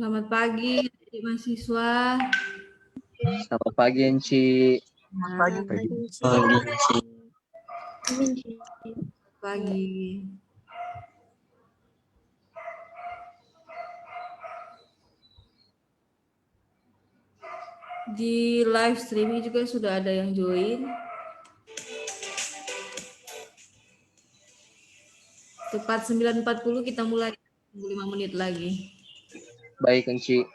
Selamat pagi, mahasiswa. Selamat pagi, Enci. Selamat Pagi. pagi. Di live streaming juga sudah ada yang join. Tepat 9.40 kita mulai, 5 menit lagi. Baik, Enci.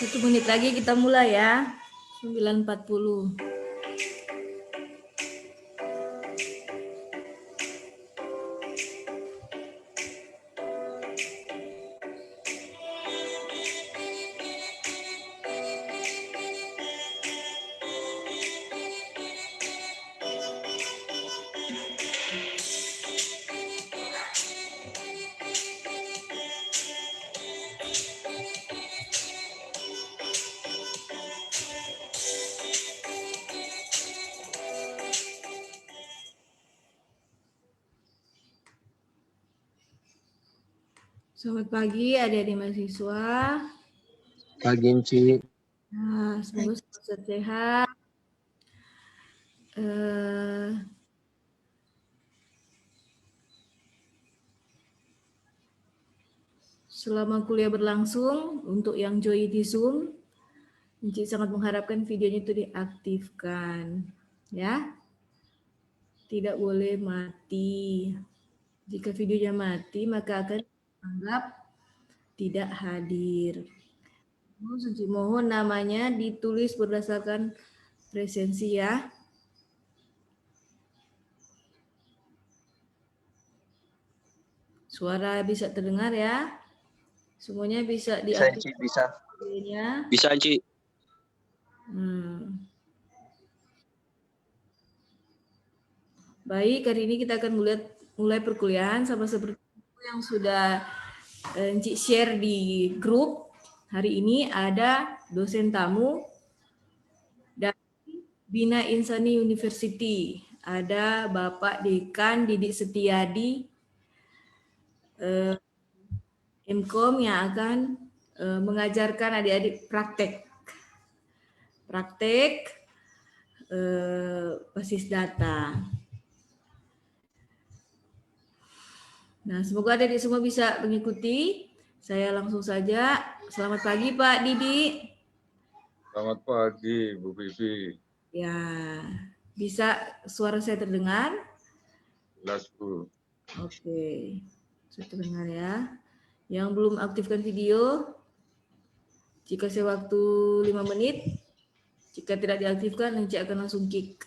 Satu menit lagi kita mulai ya. 9.40. Selamat pagi adik-adik mahasiswa. Pagi Ci. Nah, semoga sehat. Selama kuliah berlangsung, untuk yang join di Zoom, Enci sangat mengharapkan videonya itu diaktifkan, ya. Tidak boleh mati. Jika videonya mati, maka akan dianggap tidak hadir. Suci mohon namanya ditulis berdasarkan presensi ya. Suara bisa terdengar ya. Semuanya bisa diaktifkan. Bisa. Bisa, Ci. Baik, hari ini kita akan mulai perkuliahan sama seperti yang sudah Encik share di grup. Hari ini ada dosen tamu dari Bina Insani University. Ada Bapak Dekan Didik Setiadi MKOM yang akan mengajarkan adik-adik praktek basis data. Nah, semoga adik-adik semua bisa mengikuti. Saya langsung saja. Selamat pagi Pak Didi. Selamat pagi Bu Bibi. Ya, bisa suara saya terdengar? Jelas Bu. Oke, saya terdengar ya. Yang belum aktifkan video, jika saya waktu 5 menit, jika tidak diaktifkan, nanti akan langsung kick.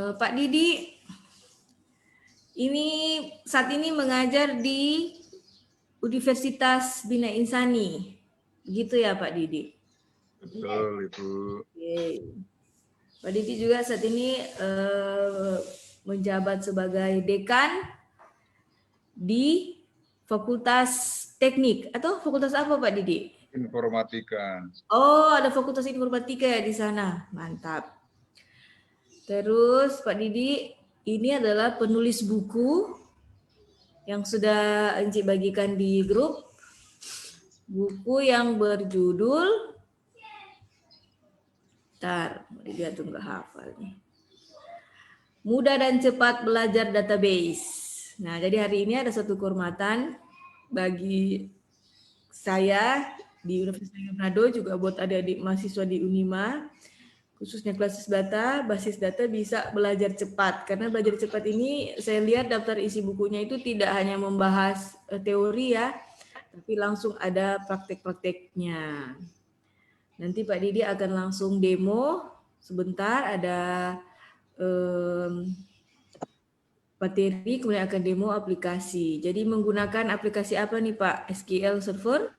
Pak Didi, ini saat ini mengajar di Universitas Bina Insani, begitu ya Pak Didi? Betul Ibu. Oke. Pak Didi juga saat ini menjabat sebagai dekan di Fakultas Teknik atau fakultas apa Pak Didi? Informatika. Oh, ada Fakultas Informatika ya di sana. Mantap. Terus Pak Didi ini adalah penulis buku yang sudah Enci bagikan di grup. Buku yang berjudul dia tuh nggak hafal nih. Mudah dan cepat belajar database. Nah, jadi hari ini ada satu kehormatan bagi saya di Universitas Manado, juga buat adik-adik mahasiswa di Unima, khususnya basis data bisa belajar cepat. Karena belajar cepat ini saya lihat daftar isi bukunya itu tidak hanya membahas teori ya, tapi langsung ada praktek-prakteknya. Nanti Pak Didi akan langsung demo sebentar, ada materi, kemudian akan demo aplikasi. Jadi menggunakan aplikasi apa nih Pak? SQL Server?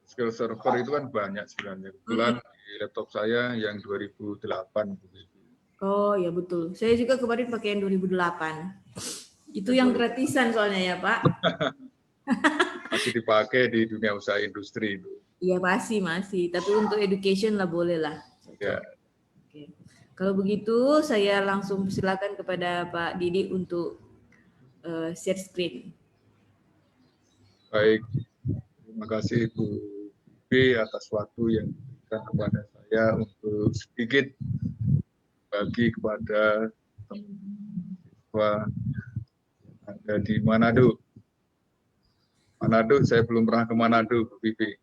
SQL Server itu kan banyak sebenarnya. Kebetulan di laptop saya yang 2008. Oh ya betul. Saya juga kemarin pakai yang 2008. Itu yang gratisan soalnya ya Pak. Masih dipakai di dunia usaha industri itu. Iya masih. Tapi untuk education lah boleh lah. Ya. Oke. Kalau begitu saya langsung silakan kepada Pak Didi untuk share screen. Baik, terima kasih Bu B atas waktu yang diberikan kepada saya untuk sedikit bagi kepada teman-teman yang ada di Manado. Manado, saya belum pernah ke Manado, Bu Bibi.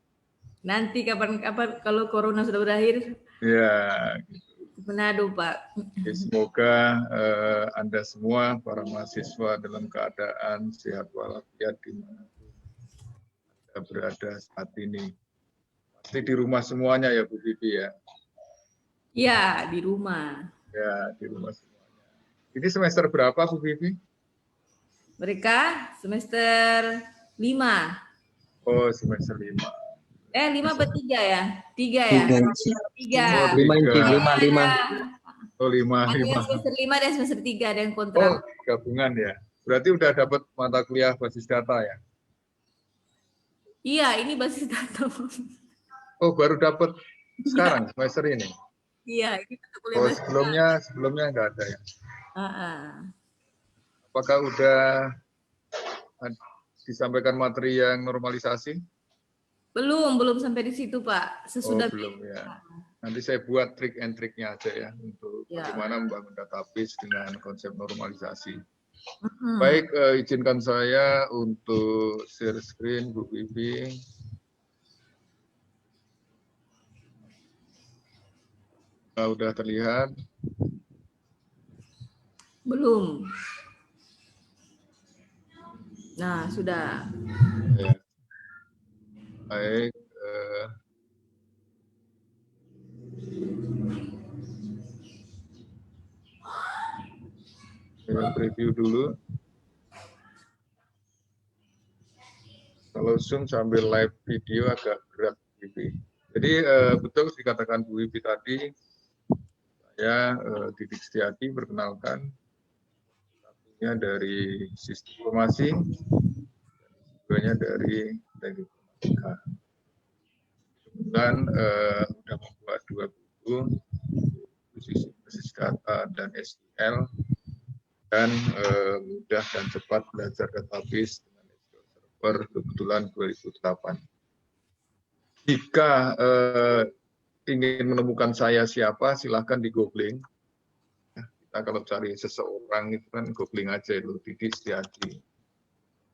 Nanti kapan-kapan kalau corona sudah berakhir, Ya, Manado, Pak. jadi semoga Anda semua, para mahasiswa dalam keadaan sehat walafiat di mana Anda berada saat ini. Pasti di rumah semuanya ya Bu Bibi ya? Ya, di rumah. Ya, di rumah semuanya. Ini semester berapa Bu Bibi? Mereka semester 5. Oh, semester 5. 5 atau 3 ya? 3 ya? 3. Oh, 5. Oh, 5. Ada yang semester 5 dan semester 3, ada yang Oh, kontrak. gabungan ya. Berarti udah dapat mata kuliah basis data ya? Iya, ini basis data. Oh, baru dapat sekarang semester ini? Iya, ini mata kuliah Oh, basis sebelumnya nggak ada ya? data. Apakah udah disampaikan materi yang normalisasi? Belum sampai di situ, Pak. Sesudah belum ya. Nanti saya buat trik and triknya aja ya untuk bagaimana membangun database dengan konsep normalisasi. Baik, izinkan saya untuk share screen Bu Bibi. Udah terlihat? Belum. Nah, sudah. Ya. Baik. Saya preview dulu. Kalau Zoom sambil live video agak berat, Bu Wibi. Jadi betul dikatakan Bu Wibi tadi, saya Didik Setiadi, perkenalkan, satunya dari Sistem Informasi, keduanya dari Teknik Informatika. Kemudian sudah membuat 2 buku, Sistem Basis Data dan SQL, dan mudah dan cepat belajar database dengan SQL Server, kebetulan 2008. Jika ingin menemukan saya siapa, silahkan di googling. Kita kalau cari seseorang itu kan googling aja itu, Didik Setiadi.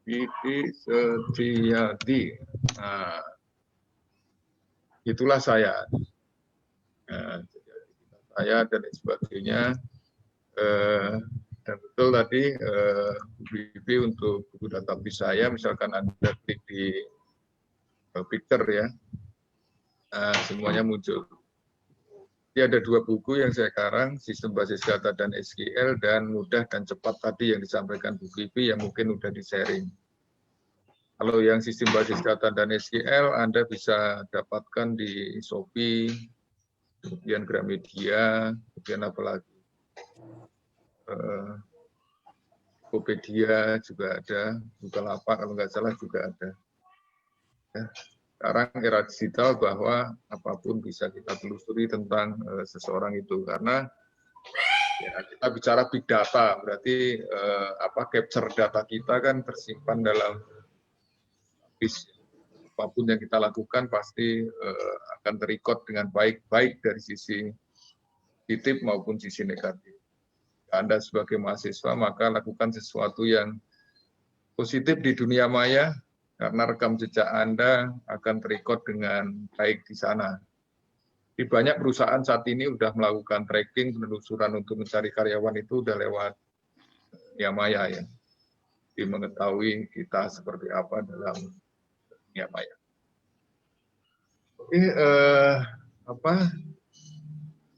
Didik Setiadi. Nah, itulah saya. Saya dan lain sebagainya. Dan betul tadi Bu Bibi untuk buku database saya, misalkan Anda klik di picture ya, semuanya muncul. Jadi ada 2 buku yang saya karang, Sistem Basis Data dan SQL, dan mudah dan cepat tadi yang disampaikan Bu Bibi yang mungkin udah di-sharing. Kalau yang Sistem Basis Data dan SQL, Anda bisa dapatkan di Shopee, kemudian Gramedia, kemudian apa lagi? Tokopedia juga ada, Bukalapak kalau nggak salah juga ada. Ya. Sekarang era digital bahwa apapun bisa kita telusuri tentang seseorang itu, karena ya, kita bicara big data, berarti capture data kita kan tersimpan dalam bis. Apapun yang kita lakukan pasti akan terrecord dengan baik dari sisi positif maupun sisi negatif. Anda sebagai mahasiswa maka lakukan sesuatu yang positif di dunia maya, karena rekam jejak Anda akan terrecord dengan baik di sana. Di banyak perusahaan saat ini sudah melakukan tracking, penelusuran untuk mencari karyawan itu sudah lewat dunia maya ya. Jadi mengetahui kita seperti apa dalam dunia maya. Oke,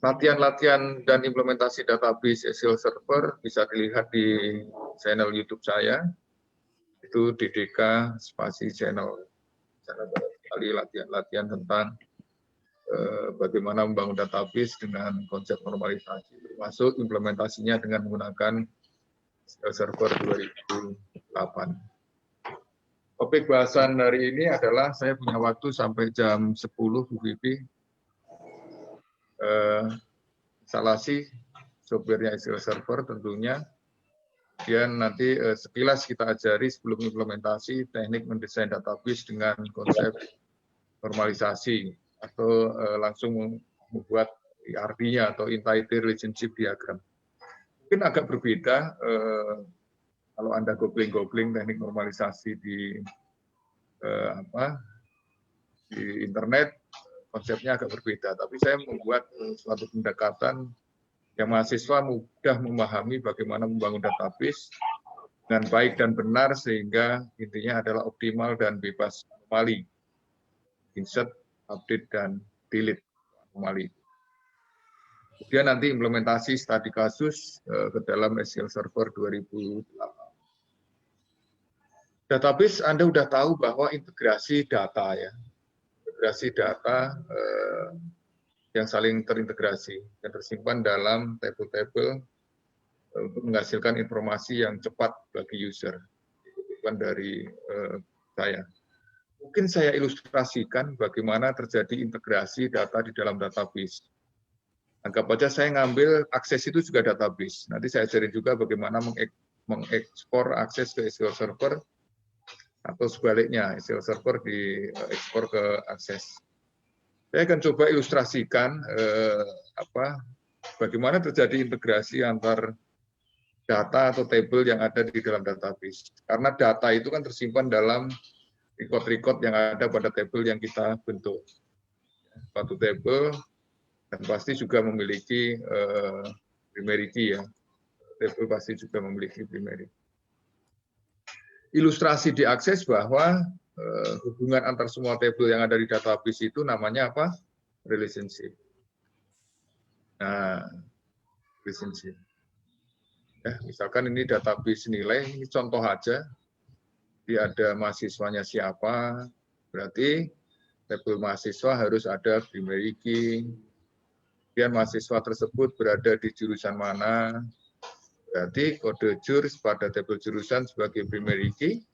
latihan-latihan dan implementasi database SQL Server bisa dilihat di channel YouTube saya. Itu DDK spasi channel. Sana banyak sekali latihan-latihan tentang bagaimana membangun database dengan konsep normalisasi, termasuk implementasinya dengan menggunakan SQL Server 2008. Topik bahasan hari ini adalah saya punya waktu sampai jam 10 Bu Bibi. Instalasi softwarenya SQL Server tentunya. Kemudian nanti sekilas kita ajari sebelum implementasi teknik mendesain database dengan konsep normalisasi atau langsung membuat IRD-nya atau Entity Relationship Diagram. Mungkin agak berbeda kalau Anda googling teknik normalisasi di internet, konsepnya agak berbeda. Tapi saya membuat suatu pendekatan yang mahasiswa mudah memahami bagaimana membangun database dengan baik dan benar, sehingga intinya adalah optimal dan bebas anomali. Insert, update, dan delete anomali. Kemudian nanti implementasi studi kasus ke dalam SQL Server 2008. Database Anda sudah tahu bahwa integrasi data ya. Integrasi data yang saling terintegrasi dan tersimpan dalam tabel-tabel untuk menghasilkan informasi yang cepat bagi user. Bukan dari saya. Mungkin saya ilustrasikan bagaimana terjadi integrasi data di dalam database. Anggap aja saya ngambil akses itu juga database. Nanti saya ajarin juga bagaimana mengekspor akses ke SQL Server atau sebaliknya, SQL Server diekspor ke akses. Saya akan coba ilustrasikan bagaimana terjadi integrasi antar data atau tabel yang ada di dalam database. Karena data itu kan tersimpan dalam record-record yang ada pada tabel yang kita bentuk. Suatu tabel dan pasti juga memiliki primary key ya. Tabel pasti juga memiliki primary. Ilustrasi diakses bahwa hubungan antar semua tabel yang ada di database itu namanya apa? Relationship. Nah, relationship. Ya, misalkan ini database nilai, ini contoh aja. Dia ada mahasiswanya siapa, berarti tabel mahasiswa harus ada primary key. Kemudian mahasiswa tersebut berada di jurusan mana, berarti kode jur pada tabel jurusan sebagai primary key,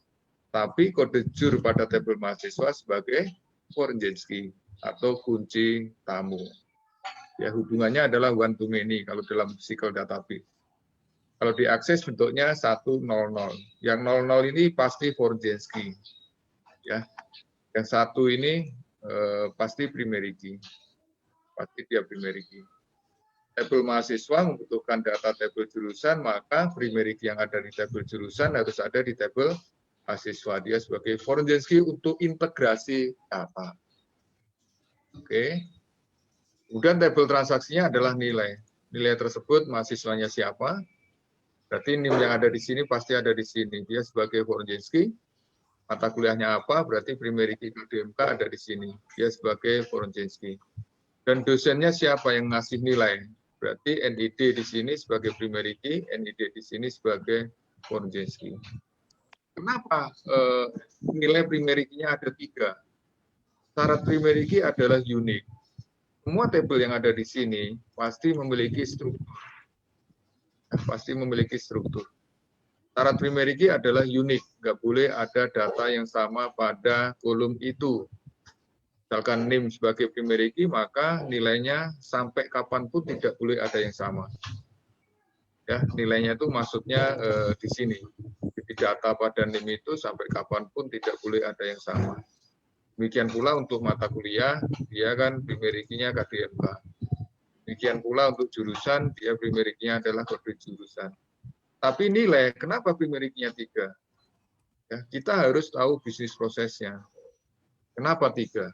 tapi kode jur pada tabel mahasiswa sebagai foreign key atau kunci tamu. Ya, hubungannya adalah one to many kalau dalam SQL database. Kalau diakses bentuknya 100. Yang 00 ini pasti foreign key. Ya. Yang 1 ini pasti primary key. Pasti dia primary key. Tabel mahasiswa membutuhkan data tabel jurusan, maka primary key yang ada di tabel jurusan harus ada di tabel mahasiswa. Dia sebagai foreign key untuk integrasi data. Oke. Kemudian tabel transaksinya adalah nilai. Nilai tersebut mahasiswanya siapa? Berarti NIM yang ada di sini pasti ada di sini. Dia sebagai foreign key. Mata kuliahnya apa? Berarti primary key KDMK ada di sini. Dia sebagai foreign key. Dan dosennya siapa yang ngasih nilai? Berarti NID di sini sebagai primary key, NID di sini sebagai foreign key. Kenapa nilai primary key-nya ada 3? Syarat primary key adalah unik. Semua tabel yang ada di sini pasti memiliki struktur. Pasti memiliki struktur. Syarat primary key adalah unik. Nggak boleh ada data yang sama pada kolom itu. Misalkan NIM sebagai primary key, maka nilainya sampai kapanpun tidak boleh ada yang sama. Ya, nilainya itu maksudnya di sini. Jadi data pada NIM itu sampai kapanpun tidak boleh ada yang sama. Demikian pula untuk mata kuliah, dia kan primary key-nya KDMK. Demikian pula untuk jurusan, dia primary key-nya adalah kode jurusan. Tapi nilai, kenapa primary key-nya 3? Ya, kita harus tahu bisnis prosesnya. Kenapa 3?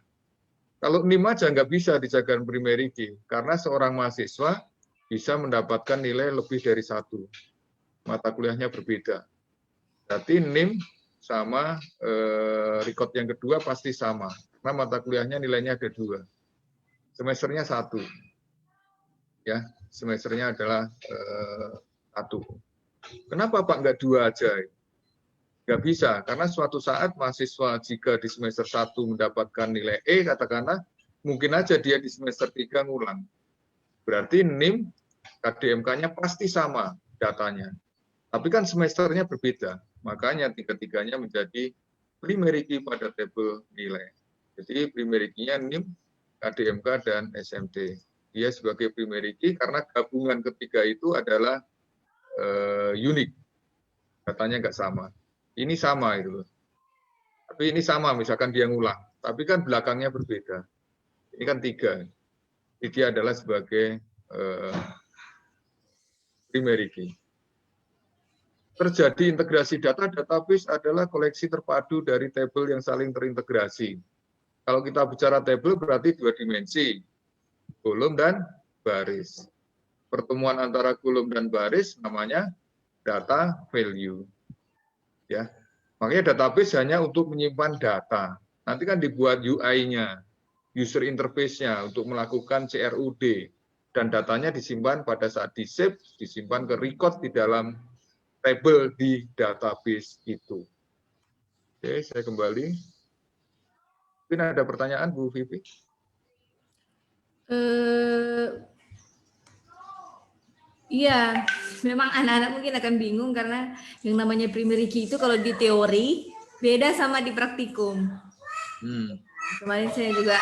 Kalau NIM aja nggak bisa dijadikan primary key, karena seorang mahasiswa bisa mendapatkan nilai lebih dari 1. Mata kuliahnya berbeda. Berarti NIM sama record yang kedua pasti sama. Karena mata kuliahnya nilainya ada 2. Semesternya 1. Ya, semesternya adalah 1. Kenapa Pak nggak 2 aja? Nggak bisa, karena suatu saat mahasiswa jika di semester 1 mendapatkan nilai E, katakanlah, mungkin aja dia di semester 3 ngulang. Berarti NIM, KDMK-nya pasti sama datanya. Tapi kan semesternya berbeda, makanya tiga-tiganya menjadi primary key pada tabel nilai. Jadi primary key-nya NIM, KDMK, dan SMT. Dia sebagai primary key karena gabungan ketiga itu adalah unik. datanya nggak sama. Ini sama itu. Tapi ini sama, misalkan dia ngulang. Tapi kan belakangnya berbeda. Ini kan 3. Jadi dia adalah sebagai primary key. Terjadi integrasi data, database adalah koleksi terpadu dari tabel yang saling terintegrasi. Kalau kita bicara tabel berarti 2 dimensi, kolom dan baris. Pertemuan antara kolom dan baris namanya data value. Ya, makanya database hanya untuk menyimpan data. Nanti kan dibuat UI-nya, user interface-nya untuk melakukan CRUD. Dan datanya disimpan pada saat di-save, disimpan ke record di dalam tabel di database itu. Oke, saya kembali. Mungkin ada pertanyaan, Bu Vivi? Iya, memang anak-anak mungkin akan bingung karena yang namanya primary key itu kalau di teori beda sama di praktikum. Kemarin saya juga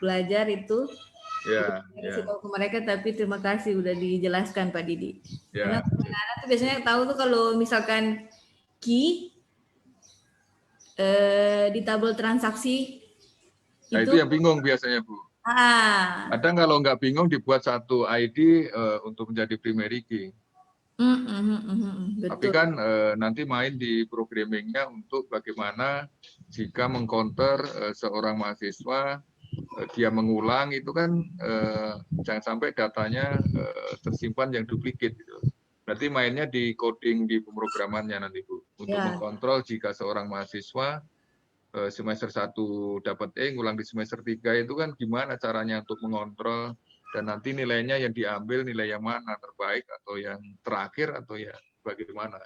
belajar itu. Ya, kasih tahu ke mereka, tapi terima kasih udah dijelaskan Pak Didi. Ya, Karena anak-anak tuh biasanya tahu tuh kalau misalkan key di tabel transaksi nah, itu yang bingung biasanya, Bu. Kadang kalau nggak bingung dibuat satu ID untuk menjadi primary key. Betul. Tapi kan nanti main di programmingnya untuk bagaimana jika mengcounter seorang mahasiswa dia mengulang itu kan jangan sampai datanya tersimpan yang duplikat gitu. Berarti mainnya di coding di pemrogramannya nanti Bu untuk mengkontrol jika seorang mahasiswa semester 1 dapat ngulang di semester 3 itu kan gimana caranya untuk mengontrol dan nanti nilainya yang diambil nilai yang mana terbaik atau yang terakhir atau ya bagaimana.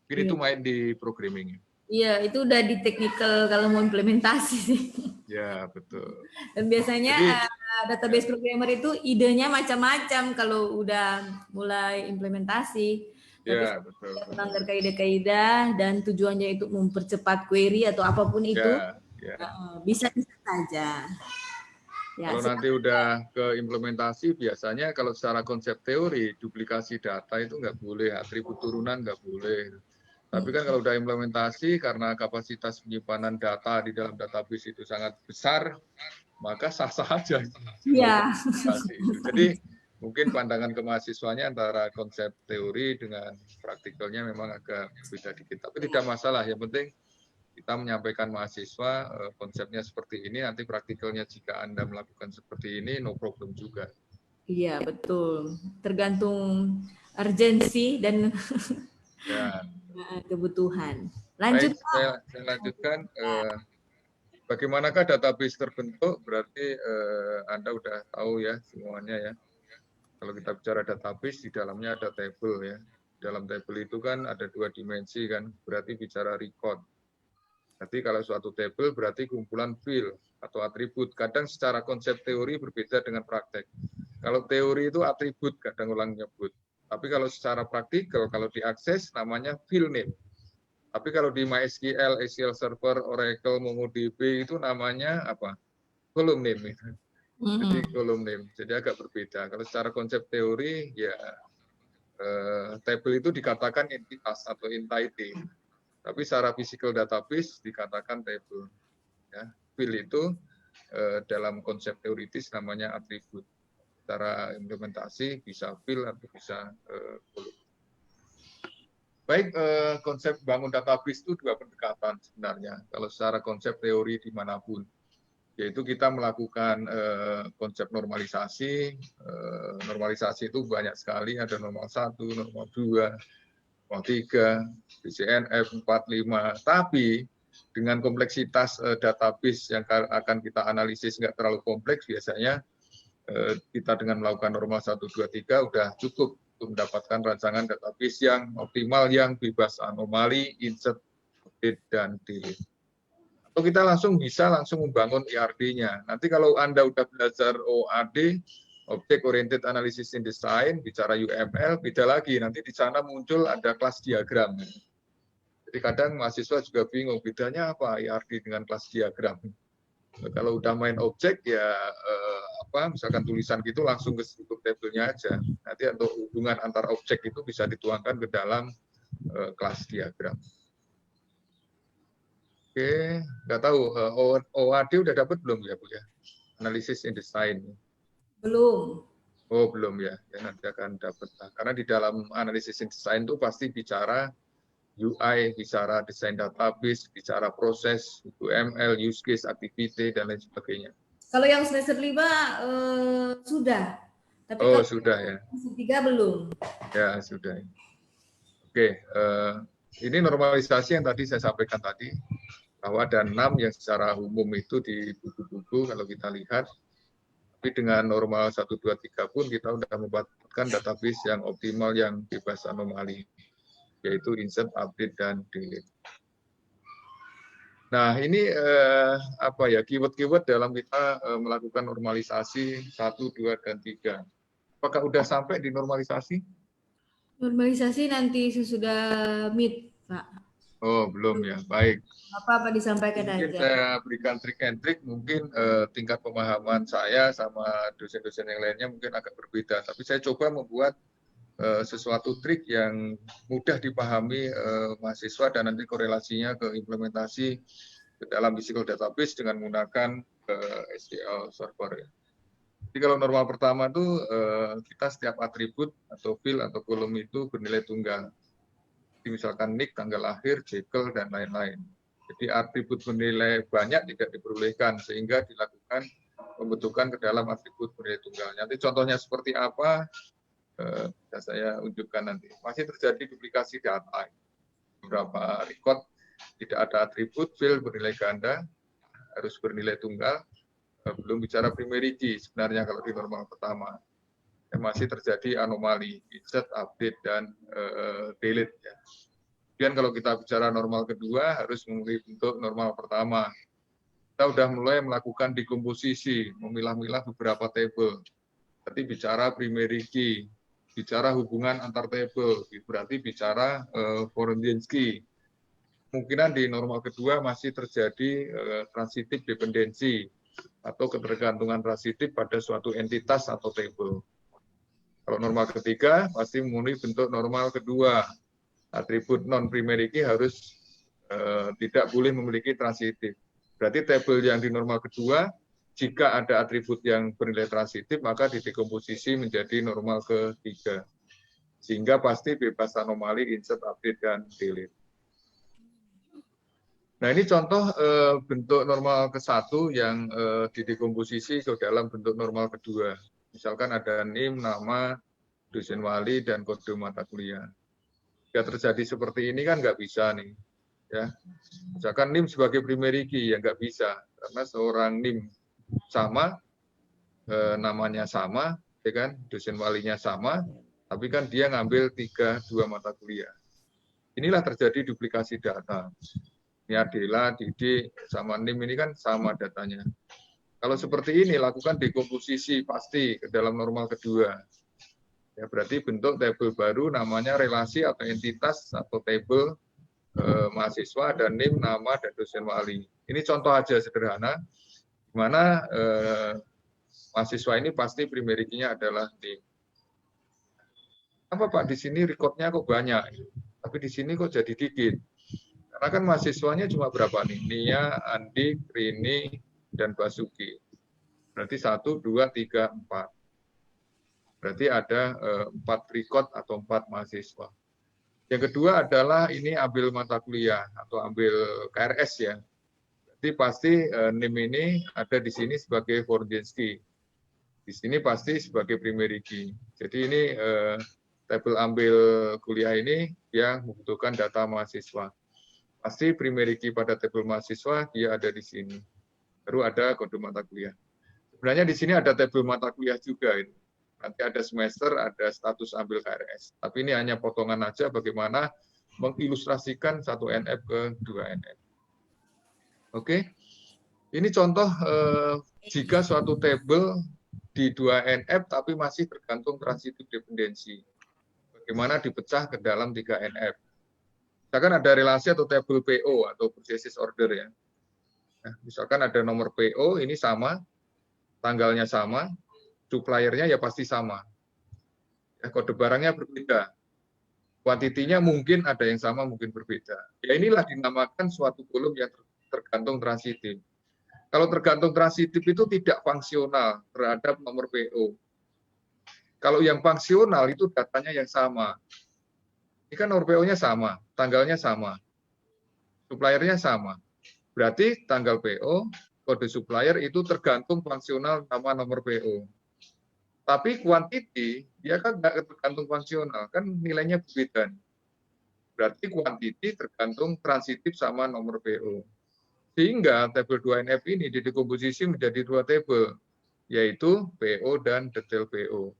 Mungkin itu main di programming. Iya, itu udah di technical kalau mau implementasi sih. Ya, betul. Dan biasanya database programmer itu idenya macam-macam kalau udah mulai implementasi. Ya, betul. Melanggar kaidah-kaidah dan tujuannya itu mempercepat query atau apapun itu, bisa saja. Ya, kalau nanti udah ke implementasi, biasanya kalau secara konsep teori, duplikasi data itu nggak boleh, atribut turunan nggak boleh. Tapi kan kalau udah implementasi, karena kapasitas penyimpanan data di dalam database itu sangat besar, maka sah-sah aja. Iya. Jadi mungkin pandangan ke mahasiswanya antara konsep teori dengan praktikalnya memang agak berbeda dikit. Tapi tidak masalah, yang penting kita menyampaikan mahasiswa konsepnya seperti ini, nanti praktikalnya jika Anda melakukan seperti ini, no problem juga. Iya, betul. Tergantung urgensi dan kebutuhan. Lanjut. Baik, saya lanjutkan. Bagaimanakah database terbentuk? Berarti Anda udah tahu ya semuanya ya. Kalau kita bicara database, di dalamnya ada table ya. Dalam table itu kan ada 2 dimensi kan, berarti bicara record. Jadi kalau suatu table berarti kumpulan field atau atribut. Kadang secara konsep teori berbeda dengan praktek. Kalau teori itu atribut, kadang ulang nyebut. Tapi kalau secara praktikal, kalau diakses namanya field name. Tapi kalau di MySQL, SQL Server, Oracle, MongoDB itu namanya apa? Column name. Jadi column name. Jadi agak berbeda. Kalau secara konsep teori, ya table itu dikatakan entitas atau entity. Tapi secara physical database dikatakan table. Ya, field itu dalam konsep teoritis namanya atribut. Secara implementasi bisa field atau bisa column. Baik, konsep bangun database itu 2 pendekatan sebenarnya. Kalau secara konsep teori dimanapun, yaitu kita melakukan konsep normalisasi. Normalisasi itu banyak sekali, ada normal 1, normal 2, normal 3, BCNF 4, 5. Tapi dengan kompleksitas database yang akan kita analisis nggak terlalu kompleks, biasanya kita dengan melakukan normal 1, 2, 3 udah cukup untuk mendapatkan rancangan database yang optimal, yang bebas anomali, insert, update, dan delete. Atau kita bisa langsung membangun ERD-nya. Nanti kalau Anda udah belajar OAD, Object Oriented Analysis and Design, bicara UML, beda lagi. Nanti di sana muncul ada kelas diagram. Jadi kadang mahasiswa juga bingung, bedanya apa ERD dengan kelas diagram. Kalau udah main objek ya misalkan tulisan gitu langsung ke struktur tabelnya aja. Nanti untuk hubungan antar objek itu bisa dituangkan ke dalam kelas diagram. Oke, nggak tahu OAD udah dapat belum ya Bu ya? Analysis in design. Belum. Oh belum ya, ya nanti akan dapat. Karena di dalam analisis in design itu pasti bicara UI, bicara desain database, bicara proses, UML, use case, activity, dan lain sebagainya. Kalau yang semester 5 sudah. Tapi Oh kalau sudah ya. semester 3 belum. Ya sudah. Oke, ini normalisasi yang tadi saya sampaikan tadi, bahwa ada 6 yang secara umum itu di buku-buku kalau kita lihat. Tapi dengan normal 1, 2, 3 pun kita sudah membuatkan database yang optimal yang bebas anomali, yaitu insert, update, dan delete. Nah ini apa ya keyword-keyword dalam kita melakukan normalisasi 1, 2, dan 3. Apakah sudah sampai di normalisasi? Normalisasi nanti sesudah meet, Pak. Oh belum ya, baik. Apa disampaikan Mungkin aja. saya berikan trik and trick, mungkin tingkat pemahaman saya sama dosen-dosen yang lainnya mungkin agak berbeda. Tapi saya coba membuat sesuatu trik yang mudah dipahami mahasiswa dan nanti korelasinya ke implementasi ke dalam physical database dengan menggunakan SQL Server. Ya. Jadi kalau normal pertama itu kita setiap atribut atau field atau kolom itu bernilai tunggal. Jadi misalkan nick, tanggal lahir, jekyll, dan lain-lain. Jadi atribut bernilai banyak tidak diperbolehkan sehingga dilakukan pembentukan ke dalam atribut bernilai tunggal. Nanti contohnya seperti apa bisa saya unjukkan nanti. Masih terjadi duplikasi data. Beberapa record tidak ada atribut, field bernilai ganda, harus bernilai tunggal. Belum bicara primary key sebenarnya kalau di normal pertama. Masih terjadi anomali, insert, update, dan delete. Ya. Kemudian kalau kita bicara normal kedua, harus memilih bentuk normal pertama. Kita sudah mulai melakukan dekomposisi, memilah-milah beberapa table. Berarti bicara primary key, bicara hubungan antar table, berarti bicara foreign key. Kemungkinan di normal kedua masih terjadi transitive dependency atau ketergantungan transitif pada suatu entitas atau table. Kalau normal ketiga pasti memenuhi bentuk normal kedua. Atribut non-primary key harus tidak boleh memiliki transitif. Berarti tabel yang di normal kedua, jika ada atribut yang bernilai transitif, maka didekomposisi menjadi normal ketiga. Sehingga pasti bebas anomali, insert, update, dan delete. Nah ini contoh bentuk normal ke-1 yang didekomposisi ke dalam bentuk normal kedua. Misalkan ada NIM, nama, dosen wali, dan kode mata kuliah. Jika terjadi seperti ini kan nggak bisa nih. Ya. Misalkan NIM sebagai primary key, ya nggak bisa. Karena seorang NIM sama, namanya sama, ya kan? Dosen walinya sama, tapi kan dia ngambil 2 mata kuliah. Inilah terjadi duplikasi data. Ini Adela, Didi, sama NIM ini kan sama datanya. Kalau seperti ini, lakukan dekomposisi pasti ke dalam normal kedua. Ya, berarti bentuk tabel baru namanya relasi atau entitas atau tabel mahasiswa dan NIM, nama, dan dosen wali. Ini contoh aja sederhana, di mana mahasiswa ini pasti primary key-nya adalah NIM. Apa Pak, di sini recordnya kok banyak, tapi di sini kok jadi dikit? Karena kan mahasiswanya cuma berapa nih? Nia, Andi, Rini, dan Basuki. Berarti 1, 2, 3, 4. Berarti ada 4 record atau 4 mahasiswa. Yang kedua adalah ini ambil mata kuliah atau ambil KRS ya. Jadi pasti NIM ini ada di sini sebagai foreign key. Di sini pasti sebagai primary key. Jadi ini tabel ambil kuliah ini yang membutuhkan data mahasiswa. Pasti primary key pada tabel mahasiswa dia ada di sini. Baru ada kode mata kuliah. Sebenarnya di sini ada tabel mata kuliah juga ini. Nanti ada semester, ada status ambil KRS. Tapi ini hanya potongan aja bagaimana mengilustrasikan 1 NF ke 2 NF. Oke, ini contoh jika suatu tabel di 2 NF tapi masih tergantung transitive dependency. Bagaimana dipecah ke dalam 3 NF. Misalkan ada relasi atau tabel PO atau purchase order ya. Nah, misalkan ada nomor PO, ini sama, tanggalnya sama, suppliernya ya pasti sama. Ya, kode barangnya berbeda. Kuantitinya mungkin ada yang sama, mungkin berbeda. Ya inilah dinamakan suatu kolom yang tergantung transitif. Kalau tergantung transitif itu tidak fungsional terhadap nomor PO. Kalau yang fungsional itu datanya yang sama. Ini kan nomor PO-nya sama, tanggalnya sama, suppliernya sama. Berarti tanggal PO, kode supplier itu tergantung fungsional nama nomor PO. Tapi quantity, dia kan nggak tergantung fungsional, kan nilainya berbeda. Berarti quantity tergantung transitif sama nomor PO. Sehingga tabel 2NF ini didekomposisi menjadi 2 tabel, yaitu PO dan detail PO.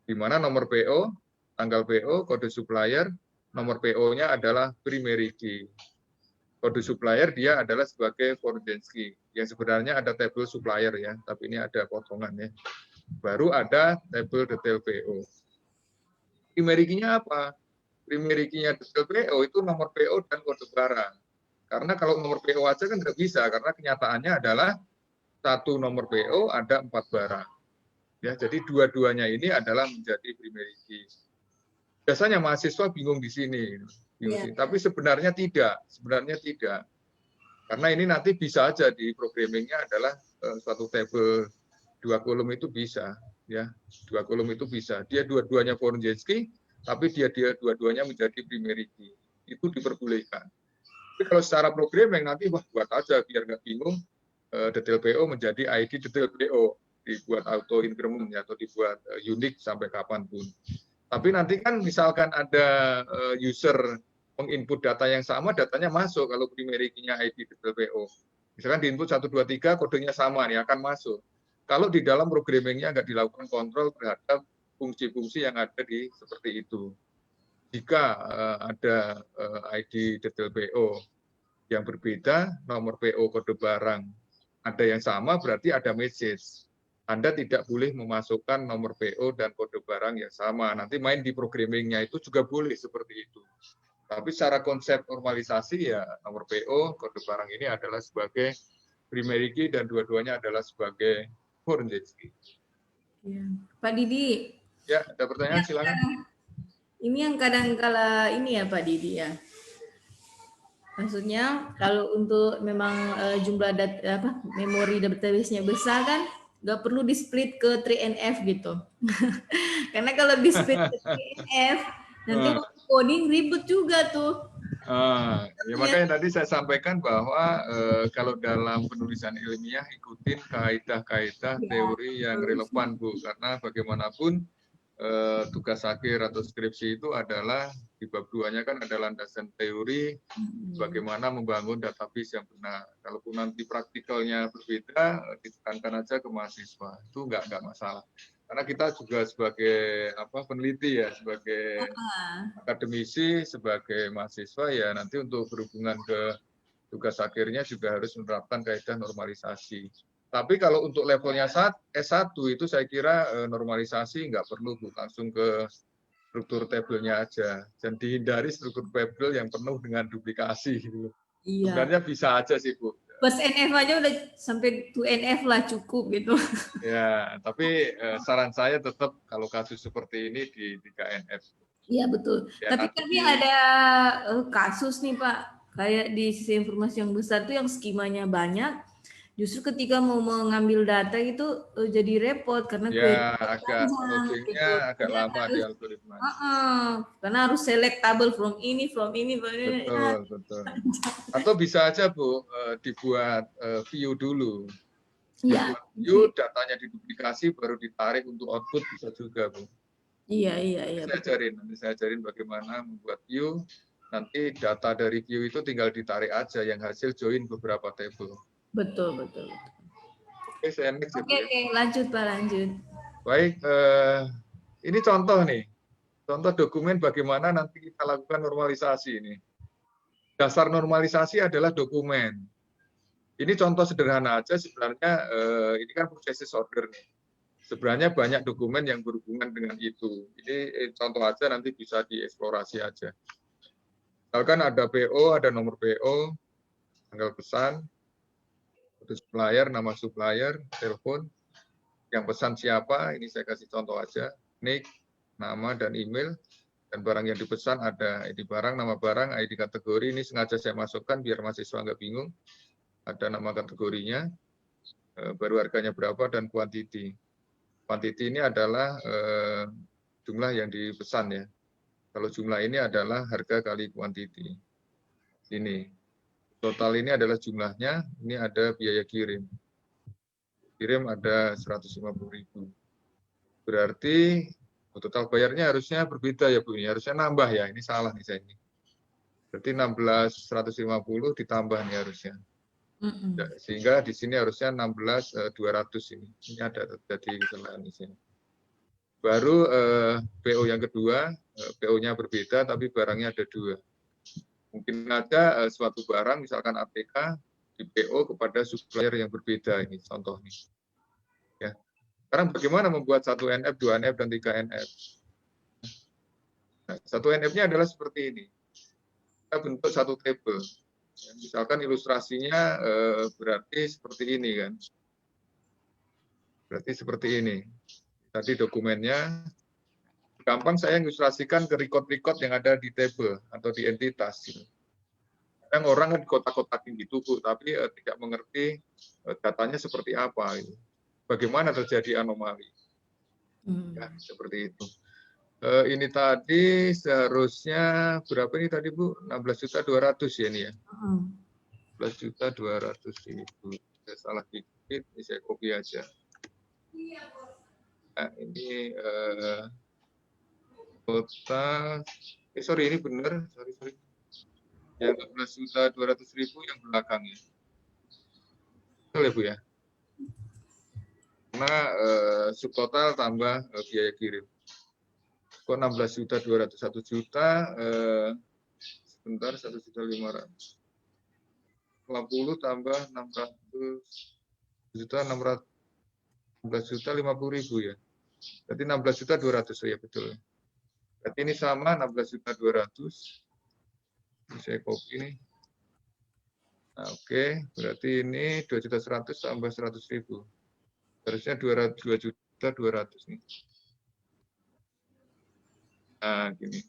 Di mana nomor PO, tanggal PO, kode supplier, nomor PO-nya adalah primary key. Kode supplier dia adalah sebagai Forjensky. Yang sebenarnya ada tabel supplier ya, tapi ini ada potongannya. Baru ada tabel detail PO. Primary key-nya apa? Primary key-nya detail PO itu nomor PO dan kode barang. Karena kalau nomor PO aja kan nggak bisa, karena kenyataannya adalah satu nomor PO ada 4 barang. Ya, jadi dua-duanya ini adalah menjadi primary key. Biasanya mahasiswa bingung di sini, tapi sebenarnya tidak, karena ini nanti bisa aja di programmingnya adalah suatu tabel 2 kolom itu bisa, ya 2 kolom itu bisa. Dia dua-duanya Forjensky, tapi dia dua-duanya menjadi primary key. Itu diperbolehkan. Tapi kalau secara programming nanti buat aja biar nggak bingung, detail PO menjadi ID detail PO, dibuat auto increment atau dibuat unik sampai kapanpun. Tapi nanti kan misalkan ada user menginput data yang sama, datanya masuk kalau primary key-nya ID detail PO. Misalkan diinput 1, 2, 3, kodenya sama nih, akan masuk. Kalau di dalam programmingnya nggak dilakukan kontrol terhadap fungsi-fungsi yang ada di seperti itu. Jika ada ID detail PO yang berbeda, nomor PO kode barang ada yang sama, berarti ada message. Anda tidak boleh memasukkan nomor PO dan kode barang yang sama. Nanti main di programmingnya itu juga boleh seperti itu. Tapi secara konsep normalisasi ya nomor PO, kode barang ini adalah sebagai primary key dan dua-duanya adalah sebagai Forjensky. Ya. Pak Didi. Ya, ada pertanyaan silakan. Ini yang kadang-kala ini ya Pak Didi ya. Maksudnya kalau untuk memang jumlah memori database-nya besar kan nggak perlu di split ke 3NF gitu. Karena kalau di split ke 3NF nanti coding ribet juga tuh. Ya makanya tadi saya sampaikan bahwa kalau dalam penulisan ilmiah ikutin kaidah-kaidah teori yang relevan Bu, karena bagaimanapun tugas akhir atau skripsi itu adalah di bab 2-nya kan ada landasan teori bagaimana membangun database yang benar. Kalaupun nanti praktikalnya berbeda, ditekankan aja ke mahasiswa, itu nggak masalah. Karena kita juga sebagai peneliti ya, sebagai akademisi, sebagai mahasiswa ya nanti untuk berhubungan ke tugas akhirnya juga harus menerapkan kaidah normalisasi. Tapi kalau untuk levelnya S1 itu saya kira normalisasi nggak perlu Bu, langsung ke struktur tabelnya aja. Dan dihindari struktur tabel yang penuh dengan duplikasi. Gitu. Iya. Sebenarnya bisa aja sih Bu. Plus NF aja udah sampai 2NF lah cukup gitu. Ya, tapi saran saya tetap kalau kasus seperti ini di 3NF. Iya betul. Ya, tapi ada kasus nih Pak, kayak di sisi informasi yang besar tuh yang skemanya banyak. Justru ketika mau mengambil data itu jadi repot karena agak loadingnya gitu. Agak lama di algoritma. Karena harus select tabel from ini. Betul. Atau bisa aja Bu dibuat view dulu. Iya. View datanya diduplikasi baru ditarik untuk output bisa juga Bu. Iya. Nanti saya ajarin bagaimana membuat view. Nanti data dari view itu tinggal ditarik aja yang hasil join beberapa table. Betul. Oke, saya next. Oke, lanjut Pak, lanjut. Baik, ini contoh nih. Contoh dokumen bagaimana nanti kita lakukan normalisasi ini. Dasar normalisasi adalah dokumen. Ini contoh sederhana aja sebenarnya, ini kan processes order nih. Sebenarnya banyak dokumen yang berhubungan dengan itu. Ini contoh aja nanti bisa dieksplorasi aja. Misalkan ada PO, ada nomor PO, tanggal pesan, supplier, nama supplier, telepon, yang pesan siapa, ini saya kasih contoh aja, nick, nama dan email, Dan barang yang dipesan ada ID barang, nama barang, ID kategori. Ini sengaja saya masukkan biar mahasiswa nggak bingung. Ada nama kategorinya, baru harganya berapa, dan kuantiti. Kuantiti ini adalah jumlah yang dipesan ya. Kalau jumlah ini adalah harga kali kuantiti. Ini. Total ini adalah jumlahnya, ini ada biaya kirim. Kirim ada 150.000. Berarti total bayarnya harusnya berbeda ya Bu, ini harusnya nambah ya, ini salah nih saya ini. Berarti 16.150 ditambah nih harusnya. Sehingga di sini harusnya 16.200 ini. Ini ada terjadi kesalahan di sini. Baru PO yang kedua, PO-nya berbeda tapi barangnya ada 2. Mungkin ada suatu barang, misalkan APK, di PO kepada supplier yang berbeda ini, contoh nih. Ya. Sekarang bagaimana membuat 1 NF, 2 NF, dan 3 NF? Nah, 1 NF-nya adalah seperti ini. Kita bentuk satu tabel. Ya, misalkan ilustrasinya berarti seperti ini kan. Berarti seperti ini. Tadi dokumennya. Gampang saya ilustrasikan ke record-record yang ada di tabel atau di entitas. Kadang orang kan kotak-kotakin gitu, Bu, tapi tidak mengerti datanya seperti apa. Gitu. Bagaimana terjadi anomali. Ya, seperti itu. Ini tadi seharusnya berapa ini tadi Bu? 16.200.000 ya ini ya. 16.200.000. Saya salah dikit, ini saya copy aja. Nah, ini total. Sorry ini benar. Sorry. Yang 16.200.000 yang belakangnya. Betul ya Bu ya? Karena subtotal tambah biaya kirim. Kok 16.200, 1 juta, sebentar 1.500. 50 tambah 600 juta 16.050.000 ya. Berarti 16.200 ya betul. Berarti ini sama 16.200. Saya copy ini. Nah, oke, berarti ini 2.100.000 tambah 100.000. Harusnya 2.200.000 nih. Nah, gini.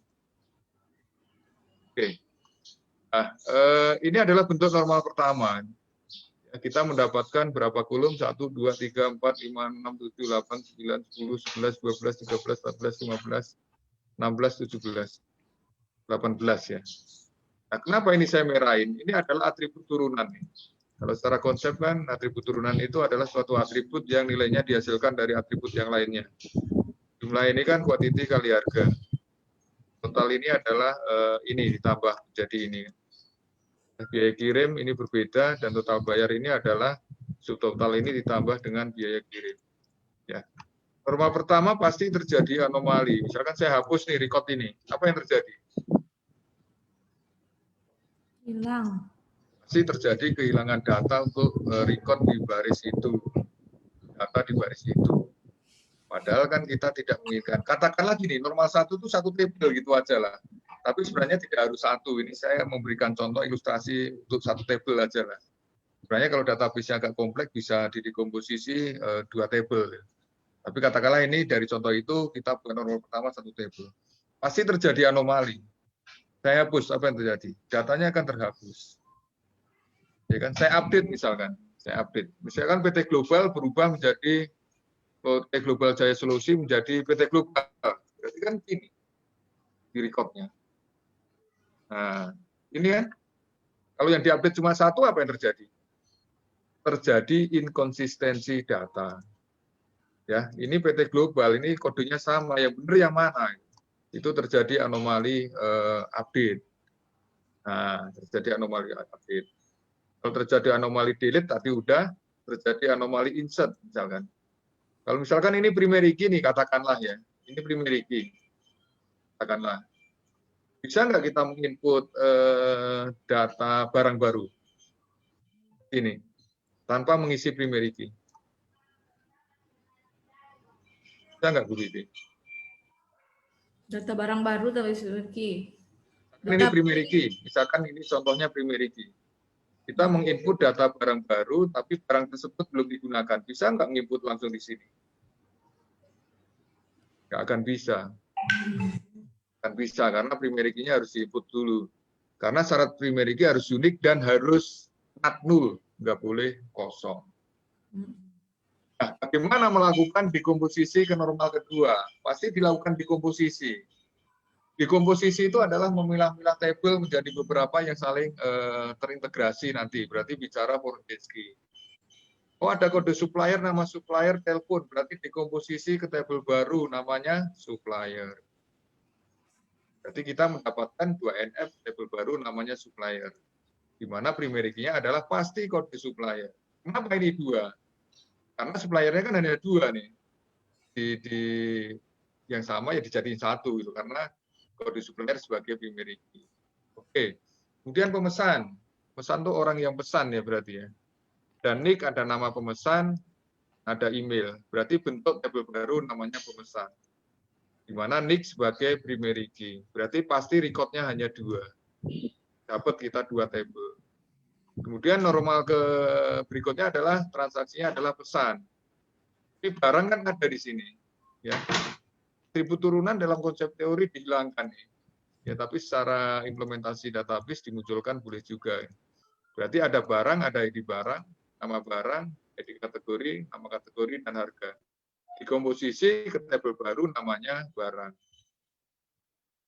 Oke. Nah, ini adalah bentuk normal pertama. Kita mendapatkan berapa kolom? 1, 2, 3, 4, 5, 6, 7, 8, 9, 10, 11, 12, 13, 14, 15, 16, 17, 18 ya. Nah, kenapa ini saya merahin? Ini adalah atribut turunan. Kalau secara konsep kan atribut turunan itu adalah suatu atribut yang nilainya dihasilkan dari atribut yang lainnya. Jumlah ini kan kuantiti kali harga. Total ini adalah ini ditambah jadi ini. Biaya kirim ini berbeda dan total bayar ini adalah subtotal ini ditambah dengan biaya kirim. Ya. Norma pertama pasti terjadi anomali. Misalkan saya hapus nih record ini, apa yang terjadi? Hilang. Pasti terjadi kehilangan data untuk record di baris itu. Data di baris itu. Padahal kan kita tidak menginginkan. Katakanlah gini, normal 1 itu satu tabel gitu aja lah. Tapi sebenarnya tidak harus 1. Ini saya memberikan contoh ilustrasi untuk satu tabel aja lah. Sebenarnya kalau database-nya agak kompleks bisa didekomposisi 2 tabel. Tapi katakanlah ini dari contoh itu kita bukan normal pertama satu tabel. Pasti terjadi anomali. Saya hapus, apa yang terjadi? Datanya akan terhapus. Ya kan? Saya update misalkan. Saya update. Misalkan PT Global berubah menjadi PT Global Jaya Solusi menjadi PT Global. Berarti kan ini di recordnya. Nah, ini kan kalau yang diupdate cuma 1, apa yang terjadi? Terjadi inkonsistensi data. Ya, ini PT Global, ini kodenya sama, yang benar yang mana? Itu terjadi anomali update. Nah, terjadi anomali update. Kalau terjadi anomali delete tadi udah terjadi anomali insert misalkan. Kalau misalkan ini primary key nih katakanlah ya, ini primary key. Katakanlah. Bisa nggak kita menginput data barang baru? Ini tanpa mengisi primary key. Bisa nggak Bu Titi? Data barang baru tapi key. Ini primary key. Misalkan ini contohnya primary key. Kita menginput data barang baru, tapi barang tersebut belum digunakan. Bisa nggak menginput langsung di sini? Nggak akan bisa. Kan bisa, karena primary key-nya harus di-input dulu. Karena syarat primary key harus unik dan harus not null, nggak boleh kosong. Nah, bagaimana melakukan dekomposisi ke normal kedua? Pasti dilakukan dekomposisi. Dekomposisi itu adalah memilah-milah tabel menjadi beberapa yang saling terintegrasi nanti. Berarti bicara Porndeski. Oh, ada kode supplier, nama supplier, telepon. Berarti dekomposisi ke tabel baru, namanya supplier. Berarti kita mendapatkan 2NF tabel baru, namanya supplier. Di mana primary key-nya adalah pasti kode supplier. Kenapa ini 2? Karena suppliernya kan hanya 2 nih. Di yang sama ya dijadiin 1 gitu. Karena kode supplier sebagai primary key. Oke. Kemudian pemesan. Pesan tuh orang yang pesan ya berarti ya. Dan nick ada nama pemesan, ada email. Berarti bentuk tabel baru namanya pemesan. Di mana nick sebagai primary key. Berarti pasti recordnya hanya 2. Dapat kita 2 tabel. Kemudian normal ke berikutnya adalah transaksinya adalah pesan. Ini barang kan ada di sini. Ya. Atribut turunan dalam konsep teori dihilangkan. Ya, tapi secara implementasi database dimunculkan boleh juga. Berarti ada barang, ada ID barang, nama barang, ID kategori, nama kategori, dan harga. Dikomposisi ke tabel baru namanya barang.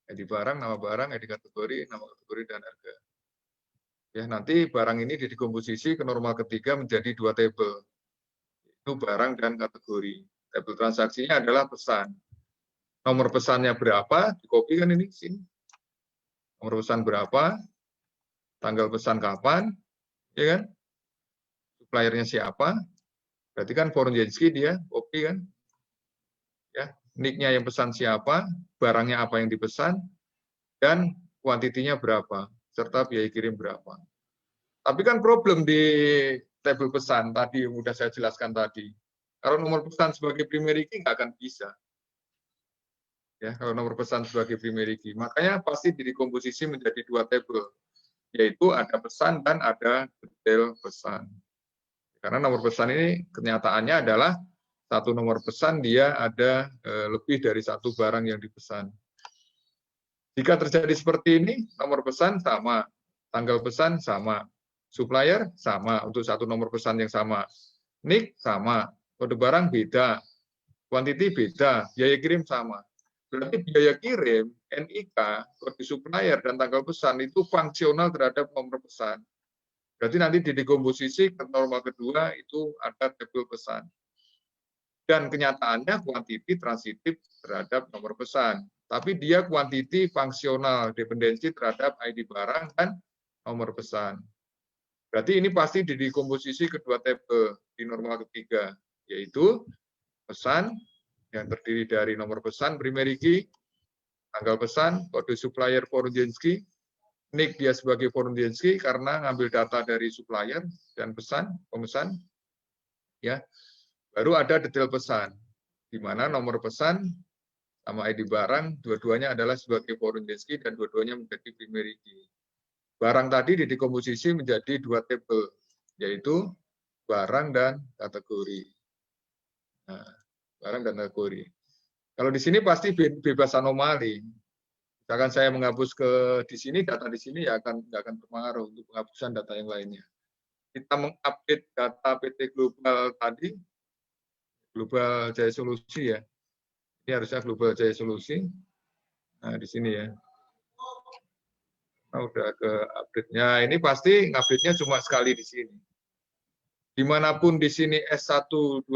ID barang, nama barang, ID kategori, nama kategori, dan harga. Ya, nanti barang ini dikomposisi ke normal ketiga menjadi 2 tabel. Itu barang dan kategori. Tabel transaksinya adalah pesan. Nomor pesannya berapa? Dikopi kan ini sini. Nomor pesan berapa? Tanggal pesan kapan? Ya kan? Suppliernya siapa? Berarti kan Porndeski dia copy kan? Ya, nick-nya yang pesan siapa, barangnya apa yang dipesan, dan kuantitinya berapa, serta biaya kirim berapa. Tapi kan problem di tabel pesan tadi yang sudah saya jelaskan tadi. Kalau nomor pesan sebagai primary key nggak akan bisa. Ya, kalau nomor pesan sebagai primary key. Makanya pasti dikomposisi menjadi 2 tabel, yaitu ada pesan dan ada detail pesan. Karena nomor pesan ini kenyataannya adalah satu nomor pesan dia ada lebih dari 1 barang yang dipesan. Jika terjadi seperti ini, nomor pesan sama, tanggal pesan sama, supplier sama untuk 1 nomor pesan yang sama, nick sama, kode barang beda, kuantiti beda, biaya kirim sama. Berarti biaya kirim, NIK, kode supplier, dan tanggal pesan itu fungsional terhadap nomor pesan. Berarti nanti di dekomposisi ke normal kedua itu ada tabel pesan. Dan kenyataannya kuantiti transitif terhadap nomor pesan. Tapi dia kuantiti fungsional, dependensi terhadap ID barang dan nomor pesan. Berarti ini pasti di dekomposisi kedua tabel di normal ketiga, yaitu pesan yang terdiri dari nomor pesan primary key, tanggal pesan, kode supplier Porndeski, nick dia sebagai Porndeski karena ngambil data dari supplier dan pemesan, ya. Baru ada detail pesan, di mana nomor pesan sama ID barang dua-duanya adalah sebagai Porndeski dan dua-duanya menjadi primary key. Barang tadi didekomposisi menjadi 2 tabel, yaitu barang dan kategori. Nah, barang dan kategori. Kalau di sini pasti bebas anomali. Misalkan saya menghapus di sini, data di sini ya nggak akan berpengaruh untuk penghapusan data yang lainnya. Kita mengupdate data PT Global tadi, Global Jaya Solusi ya. Ini harusnya Global Jaya Solusi. Nah, di sini ya. Nah, udah ke update-nya. Ini pasti ngupdate-nya cuma sekali di sini. Dimanapun di sini S120,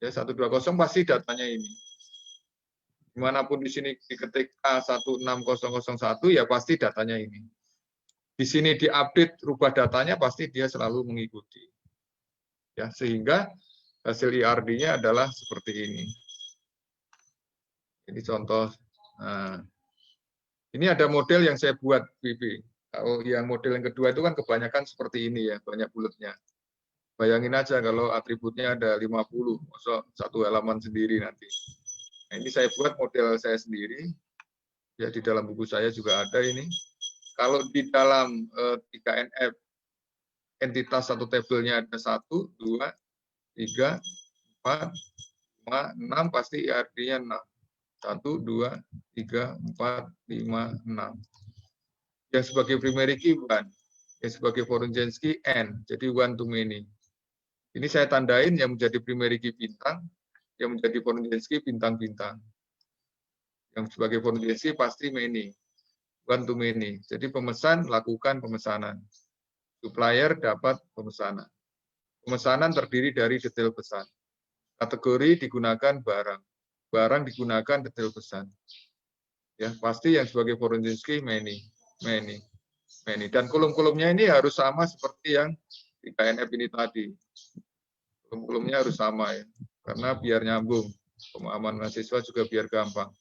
ya 120 pasti datanya ini. Dimanapun di sini diketik A16001 ya pasti datanya ini. Di sini diupdate rubah datanya pasti dia selalu mengikuti. Ya, sehingga hasil IRD-nya adalah seperti ini. Ini contoh. Nah, ini ada model yang saya buat, Bibi. Kalau yang model yang kedua itu kan kebanyakan seperti ini ya, banyak bulatnya. Bayangin aja kalau atributnya ada 50, maksud 1 halaman sendiri nanti. Nah, ini saya buat model saya sendiri. Ya, di dalam buku saya juga ada ini. Kalau di dalam 3NF entitas satu tabelnya ada 1, 2, 3, 4, 5, 6, pasti IRD-nya 6. 1, 2, 3, 4, 5, 6. Yang sebagai primary key 1. Yang sebagai foreign key N. Jadi one too many. Ini saya tandain yang menjadi primary key bintang, yang menjadi foreign key bintang-bintang. Yang sebagai foreign key pasti many. One too many. Jadi pemesan lakukan pemesanan. Supplier dapat pemesanan. Pemesanan terdiri dari detail pesan. Kategori digunakan barang. Barang digunakan detail pesan. Ya, pasti yang sebagai foreign key many. Dan kolom-kolomnya ini harus sama seperti yang di KNF ini tadi. Kolom-kolomnya harus sama ya, karena biar nyambung. Pemahaman mahasiswa juga biar gampang.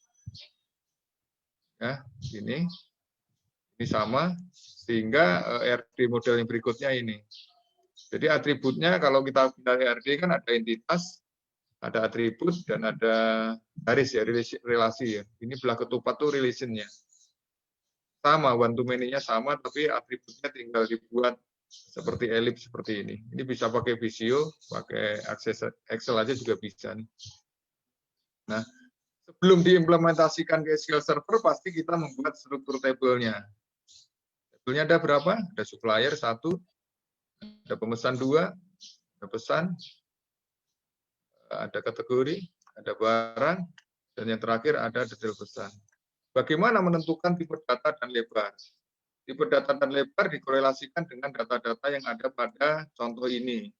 Ya, ini sama, sehingga RD model yang berikutnya ini. Jadi atributnya kalau kita pindah RD kan ada entitas, ada atribut, dan ada garis ya, relasi ya. Ini belah ketupat tuh relationnya. Sama, one to many-nya sama, tapi atributnya tinggal dibuat seperti elips seperti ini. Ini bisa pakai Visio, pakai Excel aja juga bisa nih. Nah, sebelum diimplementasikan ke SQL Server, pasti kita membuat struktur tabelnya. Tabelnya ada berapa? Ada supplier 1, ada pemesan 2, ada pesan, ada kategori, ada barang, dan yang terakhir ada detail pesan. Bagaimana menentukan tipe data dan lebar? Tipe data dan lebar dikorelasikan dengan data-data yang ada pada contoh ini.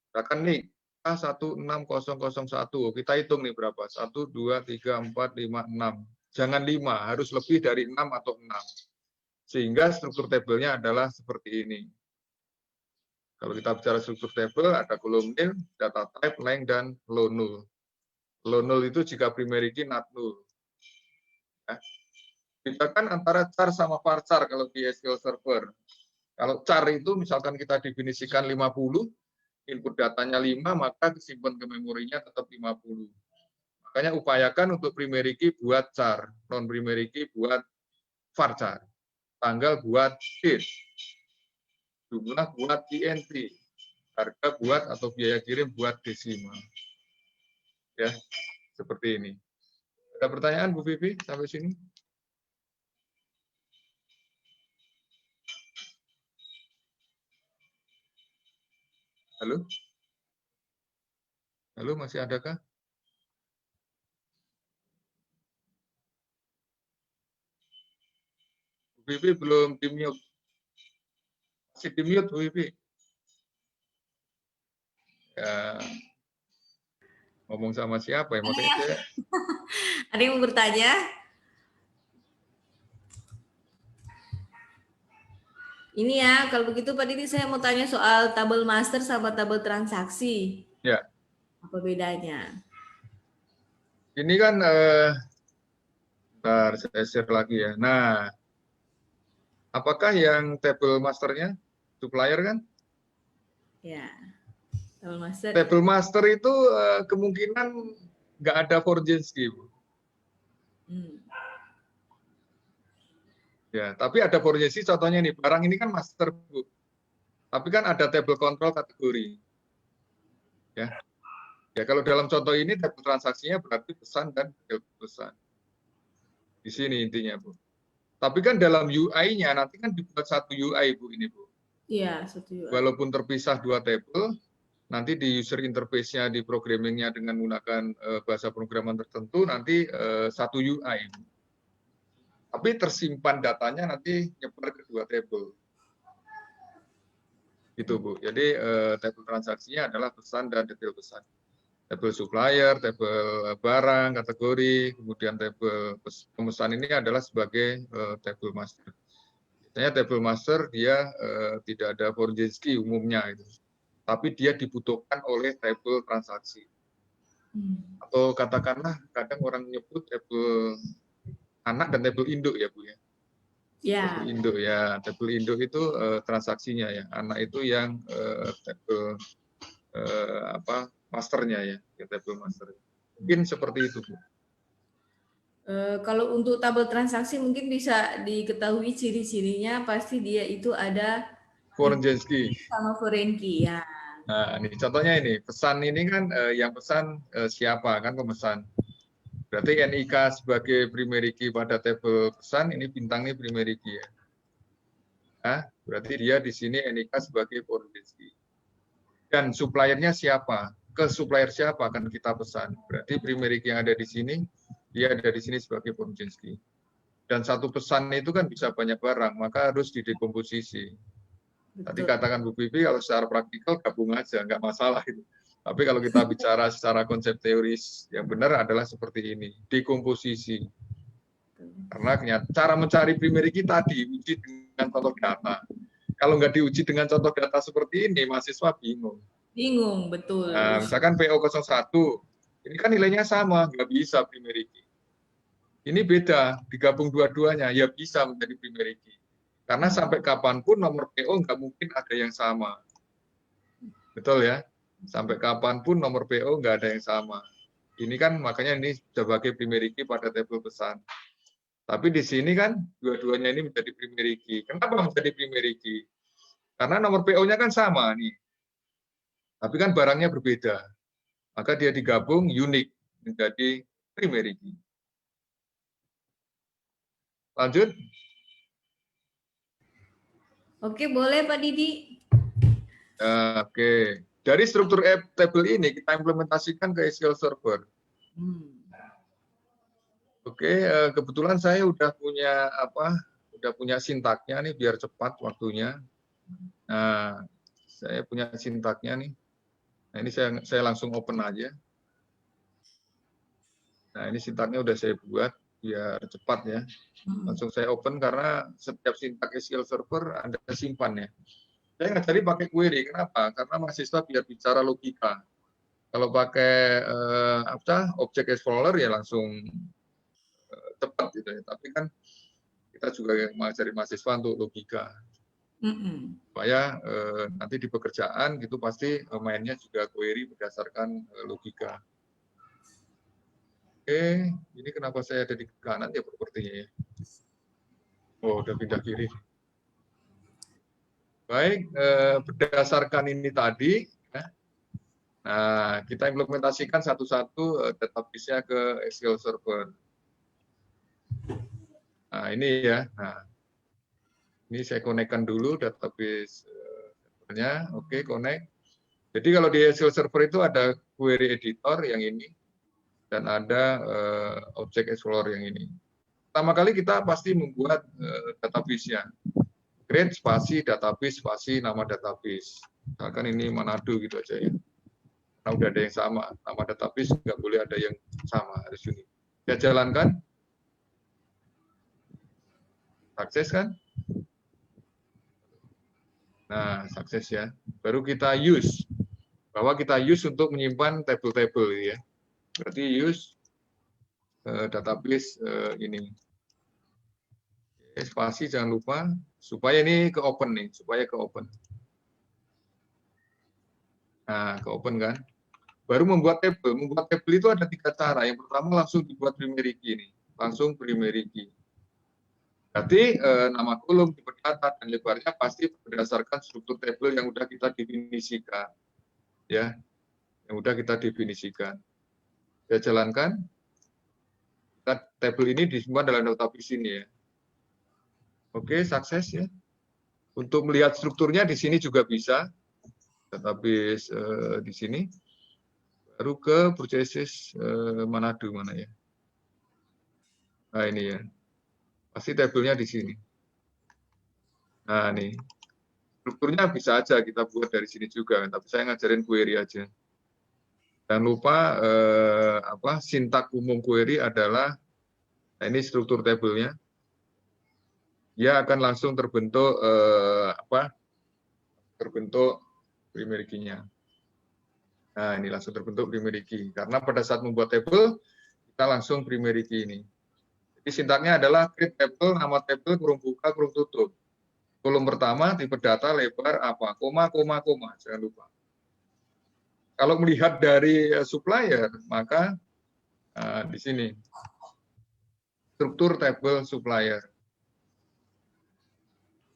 Misalkan nih, A16001, kita hitung nih berapa? 1, 2, 3, 4, 5, 6. Jangan 5, harus lebih dari 6 atau 6. Sehingga struktur tabelnya adalah seperti ini. Kalau kita bicara struktur tabel, ada kolom nil, data type, length, dan low null. Low null itu jika primary key not null. Ya. Bedakan antara char sama varchar kalau di SQL Server. Kalau char itu misalkan kita definisikan 50, input datanya 5, maka disimpan ke memorinya tetap 50. Makanya upayakan untuk primary key buat char, non primary key buat varchar. Tanggal buat date, jumlah buat INT, harga buat atau biaya kirim buat desimal. Ya, seperti ini. Ada pertanyaan Bu Vivi sampai sini? Halo? Halo, masih adakah? Bu Vivi belum di-mute. Masih di-mute, Bu Vivi. Ya, ngomong sama siapa ya? Makanya saya... Ada yang mau bertanya? Ini ya, kalau begitu Pak Didi saya mau tanya soal tabel master sama tabel transaksi. Ya. Apa bedanya? Ini kan, bentar, saya share lagi ya. Nah, apakah yang tabel masternya supplier kan? Ya, tabel master. Tabel master itu kemungkinan nggak ada foreign key, Bu. Ya, tapi ada foreign key, contohnya nih, barang ini kan master, Bu. Tapi kan ada table control kategori. Ya. Ya, kalau dalam contoh ini tabel transaksinya berarti pesan dan pesan. Di sini intinya, Bu. Tapi kan dalam UI-nya nanti kan dibuat satu UI, Bu, ini, Bu. Iya, satu UI. Walaupun terpisah dua tabel, nanti di user interface-nya, di programming-nya dengan menggunakan bahasa pemrograman tertentu, nanti satu UI. Bu. Tapi tersimpan datanya nanti nyebar ke dua tabel. Gitu, Bu. Jadi tabel transaksinya adalah pesan dan detail pesan. Tabel supplier, tabel barang, kategori, kemudian tabel pemesan ini adalah sebagai tabel master. Biasanya tabel master dia tidak ada foreign key umumnya itu, tapi dia dibutuhkan oleh tabel transaksi. Atau katakanlah kadang orang menyebut tabel anak dan tabel induk ya Bu ya. Ya. Tabel induk ya, tabel induk itu transaksinya ya, anak itu yang tabel masternya ya, tabel master. Mungkin seperti itu Bu. Kalau untuk tabel transaksi mungkin bisa diketahui ciri-cirinya, pasti dia itu ada foreign key sama foreign key ya. Nah, ini contohnya ini, pesan ini kan yang pesan siapa kan pemesan. Berarti NIK sebagai primary key pada tabel pesan, ini bintang ini primary key ya. Nah, berarti dia di sini NIK sebagai foreign key. Dan suppliernya siapa? Ke supplier siapa akan kita pesan? Berarti primary key yang ada di sini, dia ada di sini sebagai foreign key. Dan satu pesan itu kan bisa banyak barang, maka harus didekomposisi. Tadi katakan Bu Pipi, kalau secara praktikal gabung aja, nggak masalah itu. Tapi kalau kita bicara secara konsep teoris, yang benar adalah seperti ini, dekomposisi. Karena cara mencari primary key tadi diuji dengan contoh data. Kalau nggak diuji dengan contoh data seperti ini, mahasiswa bingung. Bingung, betul. Nah, misalkan PO01, ini kan nilainya sama, nggak bisa primary key. Ini beda, digabung dua-duanya, ya bisa menjadi primary key. Karena sampai kapanpun nomor PO nggak mungkin ada yang sama. Betul ya? Sampai kapanpun nomor PO nggak ada yang sama. Ini kan makanya ini sebagai primary key pada tabel pesan. Tapi di sini kan dua-duanya ini menjadi primary key. Kenapa menjadi primary key? Karena nomor PO-nya kan sama nih. Tapi kan barangnya berbeda. Maka dia digabung unik menjadi primary key. Lanjut. Oke, boleh Pak Didi. Oke. Dari struktur table ini kita implementasikan ke SQL Server. Oke, kebetulan saya udah punya sintaknya nih biar cepat waktunya. Nah, saya punya sintaknya nih. Nah, ini saya langsung open aja. Nah, ini sintaknya udah saya buat biar cepat ya. Langsung saya open karena setiap sintak SQL Server Anda simpan ya. Saya ngajari pakai query. Kenapa? Karena mahasiswa biar bicara logika. Kalau pakai Object Explorer ya langsung tepat gitu ya. Tapi kan kita juga mengajari mahasiswa untuk logika. Supaya nanti di pekerjaan gitu pasti mainnya juga query berdasarkan logika. Oke, ini kenapa saya ada di kanan ya propertinya ya. Oh, udah pindah kiri. Baik, berdasarkan ini tadi, ya, nah kita implementasikan satu-satu database-nya ke SQL Server. Nah ini ya, nah ini saya konekkan dulu database servernya. Oke, connect. Jadi kalau di SQL Server itu ada query editor yang ini dan ada Object Explorer yang ini. Pertama kali kita pasti membuat database-nya. Create spasi database spasi nama database. Misalkan ini Manado gitu aja ya. Karena udah ada yang sama. Nama database nggak boleh ada yang sama, harus unik. Ya jalankan. Sukses kan? Nah, sukses ya. Baru kita use. Bahwa kita use untuk menyimpan table-table ya. Berarti use database ini. Spasi jangan lupa supaya ini ke open nih, supaya ke open. Nah, ke open kan. Baru membuat table itu ada 3 cara. Yang pertama langsung dibuat primary key nih, langsung primary key. Berarti nama kolom, tipe data dan lebarnya pasti berdasarkan struktur table yang udah kita definisikan. Ya. Yang udah kita definisikan. Ya jalankan. Table ini disimpan dalam database ini ya. Oke, sukses ya. Untuk melihat strukturnya di sini juga bisa. Database di sini. Baru ke purchases Manado mana ya. Nah ini ya. Pasti tabelnya di sini. Nah nih. Strukturnya bisa aja kita buat dari sini juga. Tapi saya ngajarin query aja. Jangan lupa sintak umum query adalah, nah ini struktur tabelnya. Dia akan langsung terbentuk terbentuk primary key-nya. Nah, ini langsung terbentuk primary key. Karena pada saat membuat table, kita langsung primary key ini. Jadi sintaknya adalah create table, nama table, kurung buka, kurung tutup. Kolom pertama, tipe data, lebar, apa, koma, koma, koma. Jangan lupa. Kalau melihat dari supplier, maka di sini. Struktur table supplier.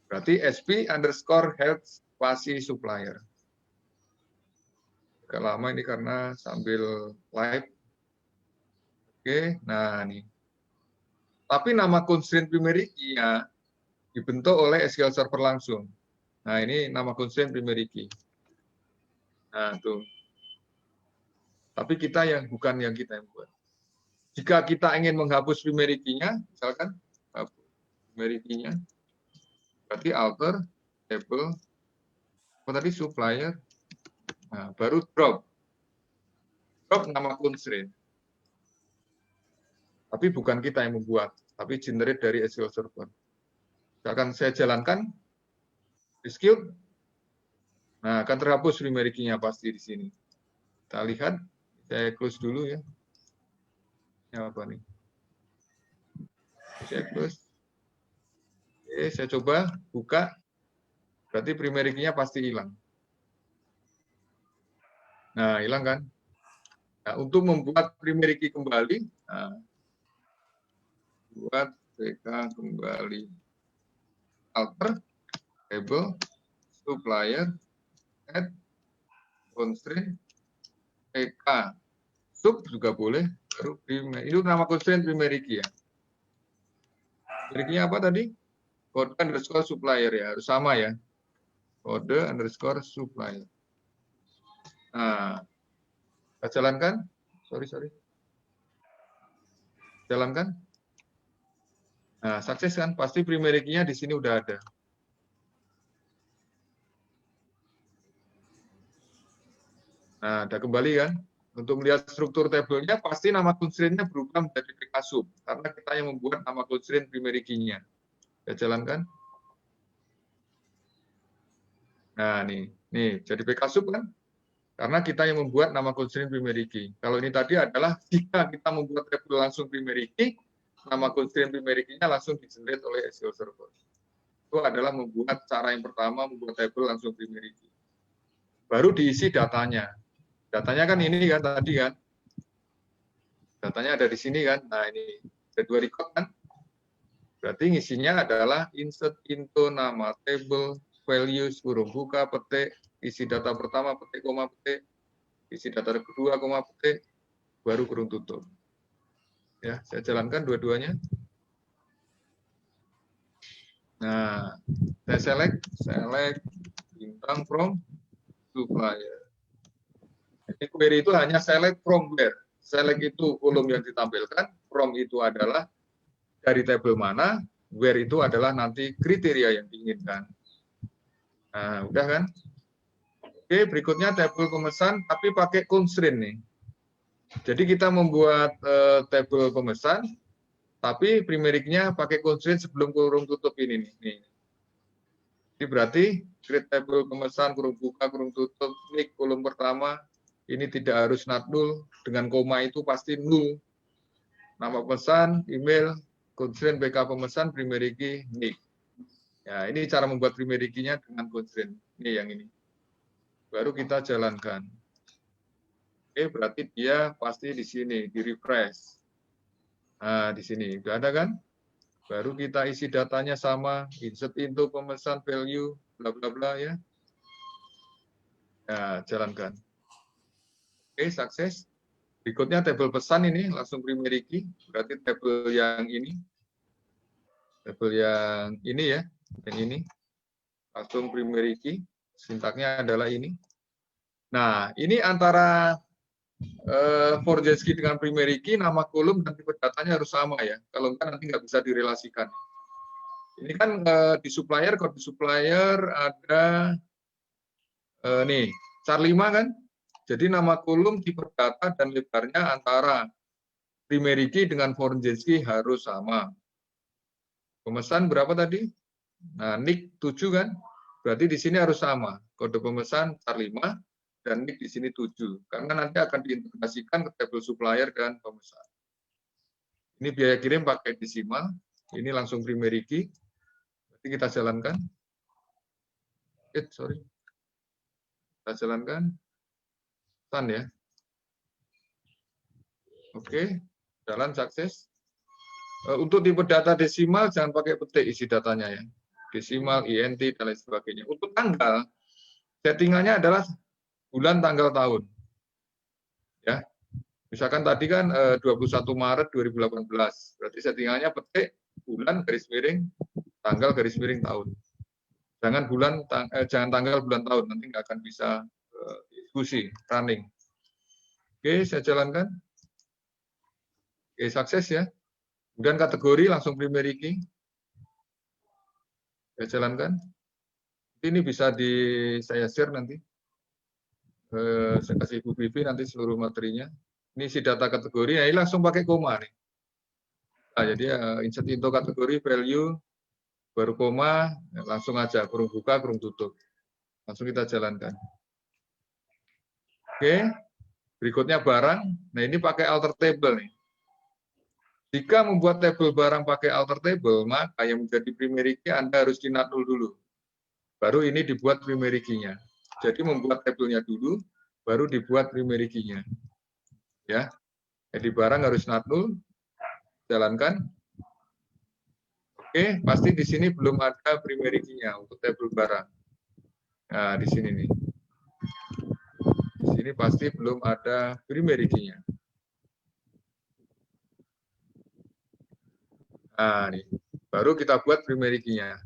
Berarti SP_health spasi supplier. Agak lama ini karena sambil live. Oke, nah nih. Tapi nama constraint primary key-nya dibentuk oleh SQL Server langsung. Nah, ini nama constraint primary key. Nah, tuh. Tapi kita yang bukan yang kita yang buat. Jika kita ingin menghapus primary key-nya, misalkan hapus primary key-nya, berarti alter table apa tadi supplier. Nah, baru drop nama constraint. Tapi bukan kita yang membuat, tapi generate dari SQL Server. Akan saya jalankan execute. Nah, akan terhapus primary key-nya pasti di sini. Kita lihat, saya close dulu ya. Ini apa nih? Saya close. Oke, saya coba buka. Berarti primary key-nya pasti hilang. Nah, hilang kan? Nah, untuk membuat primary key kembali, nah, buat PK kembali. Alter, table, supplier, add, constraint, PK. Sub juga boleh, baru primary. Itu nama constraint primary key ya. Primary key-nya apa tadi? Kode underscore supplier ya, harus sama ya. Kode underscore supplier. Nah, kita jalankan. Sorry. Jalankan. Nah, sukses kan? Pasti primary key-nya di sini udah ada. Nah, udah kembali kan? Untuk melihat struktur tabelnya, pasti nama constraint-nya berubah menjadi PK sub. Karena kita yang membuat nama constraint primary key-nya. Kita jalankan. Nah, nih jadi PK sub kan? Karena kita yang membuat nama constraint primary key. Kalau ini tadi adalah jika kita membuat tabel langsung primary key, nama constraint primary key-nya langsung di-generate oleh SQL Server. Itu adalah membuat cara yang pertama, membuat tabel langsung primary key. Baru diisi datanya. Datanya kan ini kan tadi kan. Datanya ada di sini kan. Nah, ini ada 2 record kan. Berarti ngisinya adalah insert into nama table, values, kurung buka, petik, isi data pertama, petik, koma, petik, isi data kedua, koma, petik, baru kurung tutup. Ya, saya jalankan dua-duanya. Nah, saya select bintang from supplier. Jadi query itu hanya select from where. Select itu kolom yang ditampilkan, from itu adalah dari tabel mana, where itu adalah nanti kriteria yang diinginkan. Nah, udah kan? Oke, berikutnya tabel pemesan tapi pakai constraint nih. Jadi kita membuat tabel pemesan, tapi primary key-nya pakai constraint sebelum kurung tutup ini nih. Jadi berarti create table pemesan, kurung buka, kurung tutup, nick kolom pertama, ini tidak harus not null, dengan koma itu pasti null. Nama pemesan, email, constraint PK pemesan, primary key, nick. Ya, ini cara membuat primary key-nya dengan constraint. Ini yang ini. Baru kita jalankan. Oke, berarti dia pasti di sini, di refresh. Nah, di sini udah ada kan? Baru kita isi datanya sama, insert into pemesan value, bla bla bla ya. Nah, jalankan. Oke, sukses. Berikutnya tabel pesan ini langsung primary key, berarti tabel yang ini. Tabel yang ini ya, yang ini. Langsung primary key, sintaknya adalah ini. Nah, ini antara forget key dengan primary key, nama kolom dan tipe datanya harus sama ya. Kalau enggak nanti nggak bisa direlasikan. Ini kan di supplier, kalau di supplier ada nih, char5 kan. Jadi nama kolom, tipe data, dan lebarnya antara primary key dengan forget key harus sama. Pemesan berapa tadi? Nah, nick 7 kan. Berarti di sini harus sama. Kode pemesan char5. Dan nick di sini 7, karena nanti akan diintegrasikan ke tabel supplier dan pemesan. Ini biaya kirim pakai desimal, ini langsung primary key. Nanti kita jalankan. Kita jalankan. Run ya. Oke, jalan sukses. Untuk tipe data desimal jangan pakai petik isi datanya ya. Desimal, INT dan lain sebagainya. Untuk tanggal, settingannya adalah bulan, tanggal, tahun. Ya. Misalkan tadi kan 21 Maret 2018, berarti settingannya petik bulan garis miring tanggal garis miring tahun. Jangan jangan tanggal bulan tahun, nanti nggak akan bisa diskusi running. Oke, saya jalankan. Oke, sukses ya. Kemudian kategori langsung primary key. Saya jalankan. Ini bisa saya share nanti. Saya kasih Ibu Bibi nanti seluruh materinya. Ini isi data kategori, ya ini langsung pakai koma nih. Nah, jadi insert into kategori value baru koma, langsung aja kurung buka, kurung tutup. Langsung kita jalankan. Oke, berikutnya barang. Nah, ini pakai alter table nih. Jika membuat tabel barang pakai alter table, maka yang menjadi primary key Anda harus di nul dulu. Baru ini dibuat primary key-nya. Jadi membuat tabelnya dulu, baru dibuat primary key-nya. Ya. Jadi barang harus nul, jalankan. Oke, pasti di sini belum ada primary key-nya untuk tabel barang. Nah, di sini nih. Di sini pasti belum ada primary key-nya. Nah, nih. Baru kita buat primary key-nya.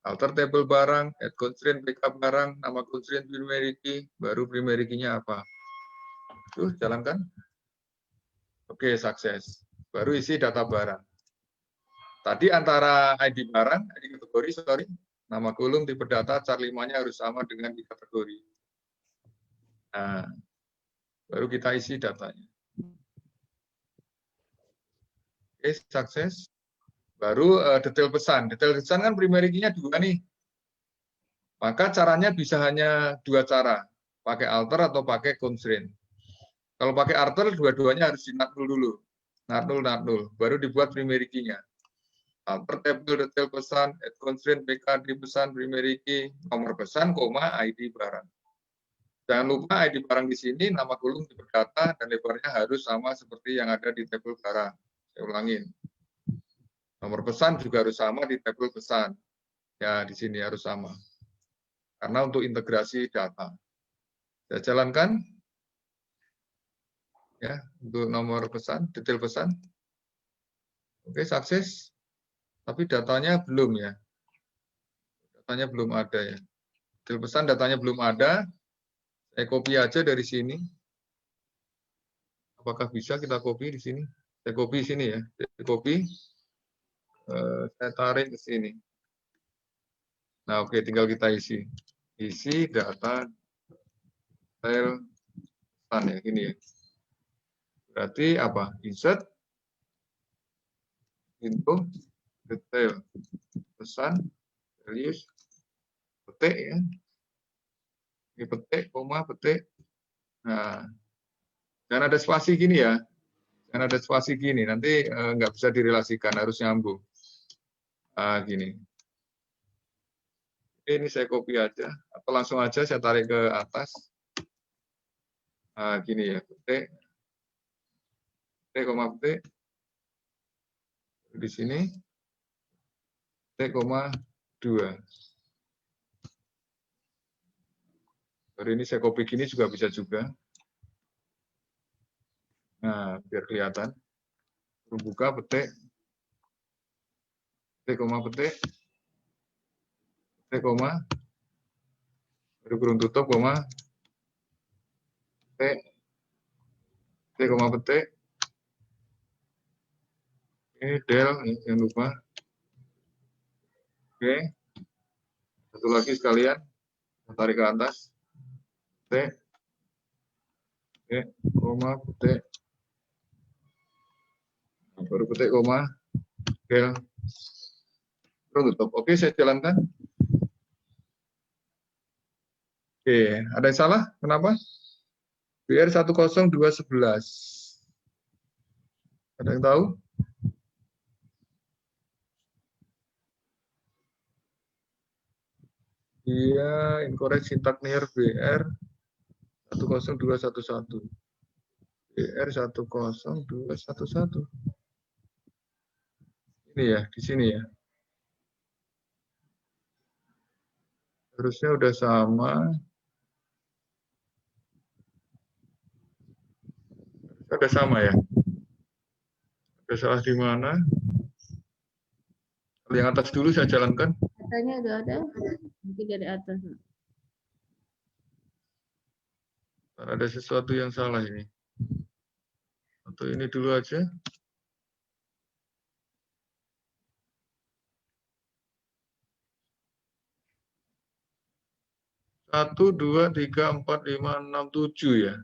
Alter table barang, add constraint backup barang, nama constraint primary key, baru primary key-nya apa. Tuh, jalankan. Oke, sukses. Baru isi data barang. Tadi antara ID barang, ID kategori, sorry, nama kolom, tipe data, char 5-nya harus sama dengan di kategori. Nah, baru kita isi datanya. Oke, sukses. Baru detail pesan. Detail pesan kan primary key-nya 2 nih. Maka caranya bisa hanya 2 cara. Pakai alter atau pakai constraint. Kalau pakai alter, dua-duanya harus di nul dulu. Nul. Baru dibuat primary key-nya. Alter table, detail pesan, add constraint, BKD pesan, primary key, nomor pesan, koma, ID barang. Jangan lupa ID barang di sini, nama kolom, tipe data, dan lebarnya harus sama seperti yang ada di tabel barang. Saya ulangin. Nomor pesan juga harus sama di tabel pesan. Ya, di sini harus sama. Karena untuk integrasi data. Saya jalankan. Ya, untuk nomor pesan, detail pesan. Oke, sukses. Tapi datanya belum ya. Datanya belum ada ya. Detail pesan datanya belum ada. Saya copy aja dari sini. Apakah bisa kita copy di sini? Saya copy sini ya. Saya copy. Saya tarik ke sini. Nah, oke, tinggal kita isi. Isi data detail pesan ya, gini ya. Berarti apa? Insert into detail pesan values petik ya. Ini petik, koma, petik. Nah, jangan ada spasi gini ya. Jangan ada spasi gini, nanti nggak bisa direlasikan, harus nyambung. Gini. Ini saya copy aja, atau langsung aja saya tarik ke atas. Gini ya, petik, koma petik. Di sini, petik, koma 2. Dari ini saya copy gini juga bisa juga. Nah, biar kelihatan. Buka petik, koma petik, koma, baru kurung tutup, koma, petik, koma petik. Oke, del, jangan lupa. Oke, satu lagi sekalian, tarik ke atas. Petik, koma petik. Baru petik, koma, del. Tutup. Oke, saya jalankan. Oke, ada yang salah? Kenapa? BR 10211. Ada yang tahu? Iya, incorrect syntax near BR 10211. BR 10211. Ini ya, di sini ya. Harusnya udah sama. Ada sama ya? Ada salah di mana? Yang atas dulu saya jalankan. Katanya udah ada, mungkin dari atas. Ada sesuatu yang salah ini. Atau ini dulu aja. 1, 2, 3, 4, 5, 6, 7 ya.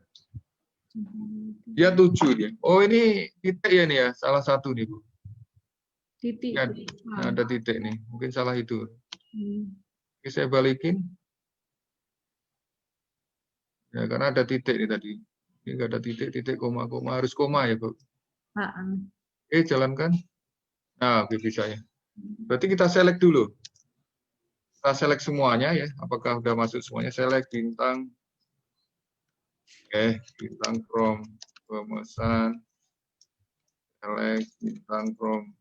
Ya 7 dia. Oh ini titik ya nih ya, salah satu nih Bu. Titik. Ya, ada titik nih, mungkin salah itu. Oke, saya balikin. Ya karena ada titik nih tadi. Ini nggak ada titik, titik, koma, koma, harus koma ya Bu. Oke, jalankan. Nah, oke, bisa ya. Berarti kita select dulu. Kita select semuanya ya. Apakah udah masuk semuanya? Select bintang. Oke, bintang from pemesan. Select bintang from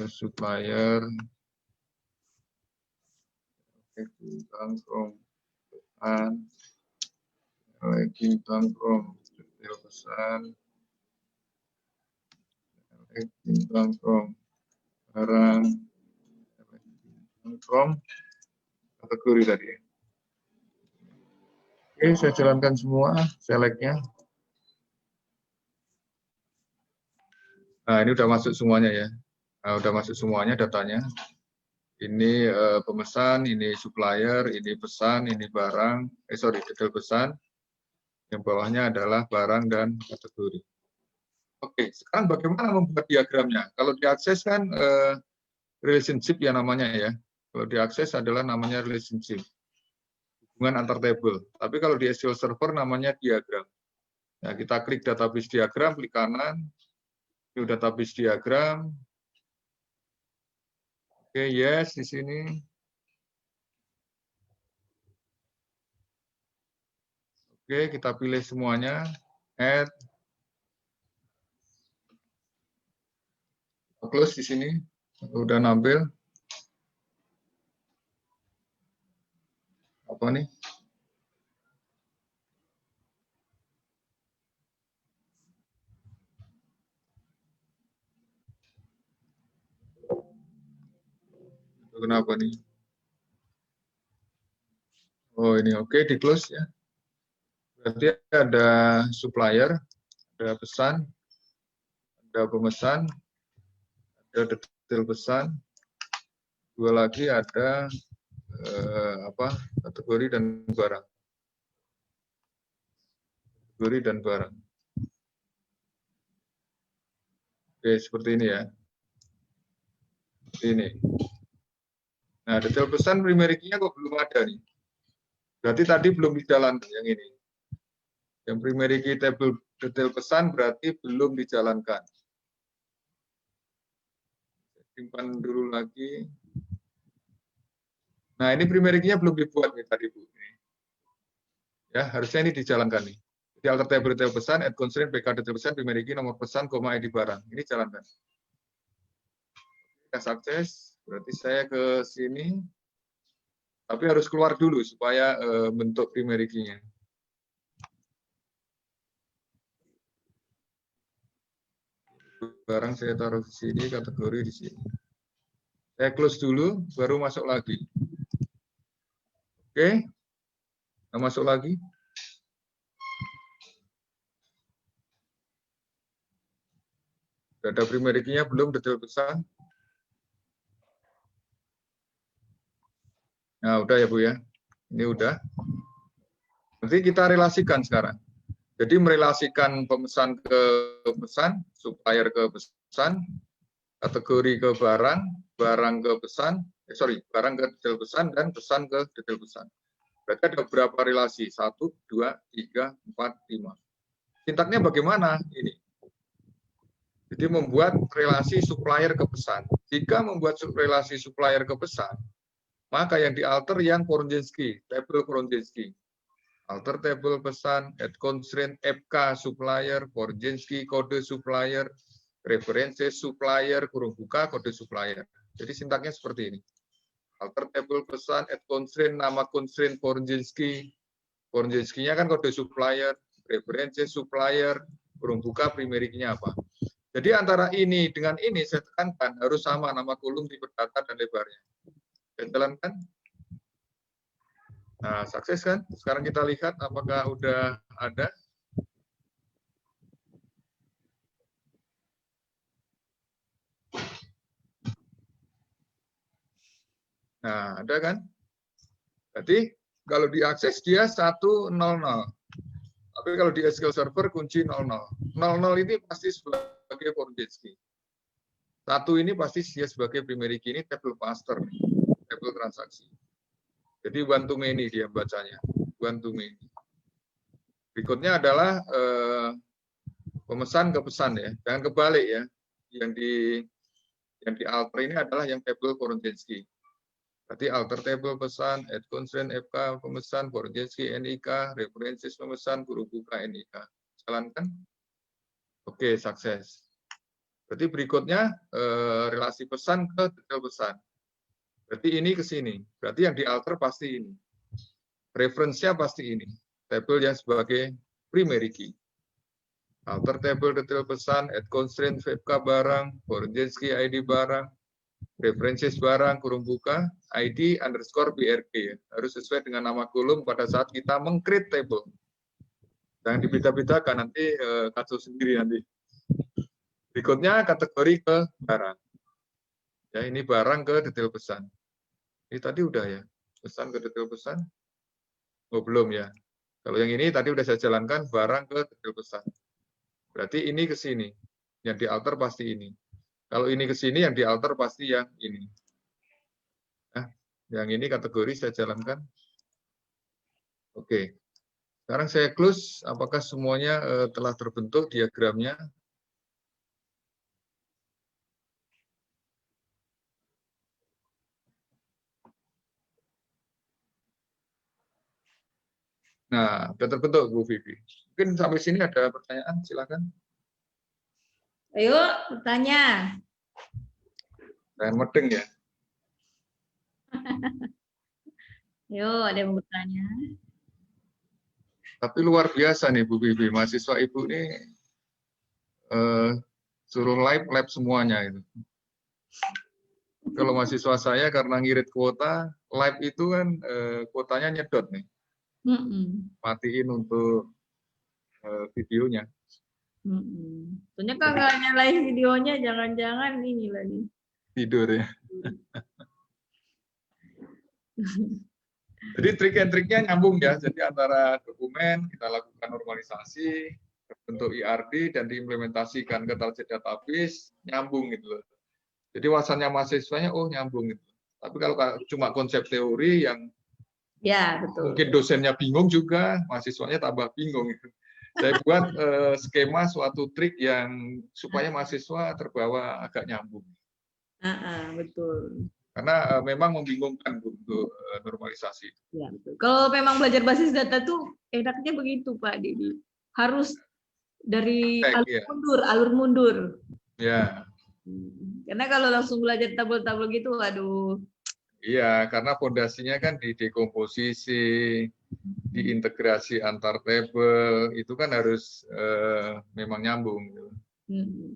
supplier. Select bintang from pesan. Select bintang from detail pesan. Select bintang from barang. Select bintang from kategori tadi. Oke, saya jalankan semua select-nya. Nah, ini udah masuk semuanya ya. Nah, udah masuk semuanya datanya. Ini pemesan, ini supplier, ini pesan, ini barang. Detail pesan. Yang bawahnya adalah barang dan kategori. Oke, sekarang bagaimana membuat diagramnya? Kalau diakses kan relationship ya namanya ya. Kalau diakses adalah namanya relationship. Hubungan antar table. Tapi kalau di SQL Server namanya diagram. Nah, kita klik database diagram, klik kanan. Ini database diagram. Oke, yes di sini. Oke, kita pilih semuanya. Add. Close di sini. Udah nampil. Apa nih? Kenapa nih? Oh ini oke, di close ya. Berarti ada supplier, ada pesan, ada pemesan, ada detail pesan, dua lagi ada kategori dan barang. Kategori dan barang. Oke, seperti ini ya. Seperti ini. Nah, detail pesan primary key-nya kok belum ada nih. Berarti tadi belum dijalankan yang ini. Yang primary key table detail pesan berarti belum dijalankan. Simpan dulu lagi. Nah, ini primary key-nya belum dibuat nih tadi, Bu. Ya, harusnya ini dijalankan nih. Di alter table detail pesan, add constraint, BK detail pesan, primary key, nomor pesan, koma, ID barang. Ini jalankan. Kita sukses, berarti saya ke sini. Tapi harus keluar dulu supaya bentuk primary key-nya. Barang saya taruh di sini, kategori di sini. Saya close dulu, baru masuk lagi. Oke, nah, masuk lagi. Ada primary key-nya belum, detail pesan. Nah, udah ya Bu ya. Ini udah. Nanti kita relasikan sekarang. Jadi merelasikan pemesan ke pesan, supplier ke pesan, kategori ke barang, barang ke pesan, barang ke detail pesan, dan pesan ke detail pesan. Berarti ada beberapa relasi, 1, 2, 3, 4, 5. Sintaknya bagaimana? Ini. Jadi membuat relasi supplier ke pesan. Jika membuat relasi supplier ke pesan, maka yang dialter yang Koronjinski, table Koronjinski. Alter table pesan, add constraint, FK supplier, Koronjinski kode supplier, referensi supplier, kurung buka, kode supplier. Jadi sintaknya seperti ini. Alter table pesan, add constraint, nama constraint Koronjinski. Koronjinski-nya kan kode supplier, referensi supplier, kurung buka primary key-nya apa. Jadi antara ini dengan ini saya tekankan harus sama nama kolom, tipe data, dan lebarnya. Saya jalankan. Nah, sukses kan? Sekarang kita lihat apakah udah ada. Nah, ada kan? Berarti kalau diakses dia 100. Tapi kalau di SQL Server kunci 00. 00 ini pasti sebagai foreign key. 1 ini pasti dia sebagai primary key, ini table master, table transaksi. Jadi one to many dia bacanya, one to many. Berikutnya adalah pemesan ke pesan ya, jangan kebalik ya. Yang di alter ini adalah yang table foreign key. Berarti alter table pesan, add constraint FK pemesan, foreign key NIK, references pemesan, guru buka NIK. Jalankan. Oke, sukses. Berarti berikutnya relasi pesan ke detail pesan. Berarti ini ke sini. Berarti yang di alter pasti ini. Reference-nya pasti ini. Table yang sebagai primary key. Alter table detail pesan, add constraint FK barang, foreign key ID barang, references barang, kurung buka, ID underscore BRK. Harus sesuai dengan nama kolom pada saat kita meng-create table. Jangan dibeda-bedakan, nanti kasus sendiri nanti. Berikutnya kategori ke barang. Ya, ini barang ke detail pesan. Ini tadi udah ya, pesan ke detail pesan. Oh, belum ya. Kalau yang ini tadi udah saya jalankan, barang ke detail pesan. Berarti ini ke sini. Yang di alter pasti ini. Kalau ini ke sini, yang di alter pasti yang ini. Nah, yang ini kategori saya jalankan. Oke. Sekarang saya close. Apakah semuanya telah terbentuk diagramnya? Nah, sudah terbentuk Bu Vivi. Mungkin sampai sini ada pertanyaan, silakan. Ayo, bertanya. Jangan medeng ya. Ayo, ada yang mau bertanya? Tapi luar biasa nih Bu Vivi, mahasiswa Ibu ini suruh lab semuanya itu. Kalau mahasiswa saya karena ngirit kuota, live itu kan kuotanya nyedot nih. Matiin untuk videonya. Soalnya kan nggak nyalain videonya, jangan-jangan ini lagi. Tidur ya. Jadi trik and triknya nyambung ya. Jadi antara dokumen kita lakukan normalisasi, bentuk IRD dan diimplementasikan ke target database, nyambung gitu loh. Jadi wawasannya mahasiswanya nyambung gitu. Tapi kalau cuma konsep teori yang ya betul. Mungkin dosennya bingung juga, mahasiswanya tambah bingung gitu. Saya buat skema suatu trik yang supaya mahasiswa terbawa agak nyambung. Betul. Karena memang membingungkan untuk normalisasi. Ya, betul. Kalau memang belajar basis data tuh enaknya begitu Pak Didi. Harus dari alur mundur. Ya. Karena kalau langsung belajar tabel-tabel gitu, aduh. Iya, karena fondasinya kan di dekomposisi, diintegrasi antar table, itu kan harus memang nyambung.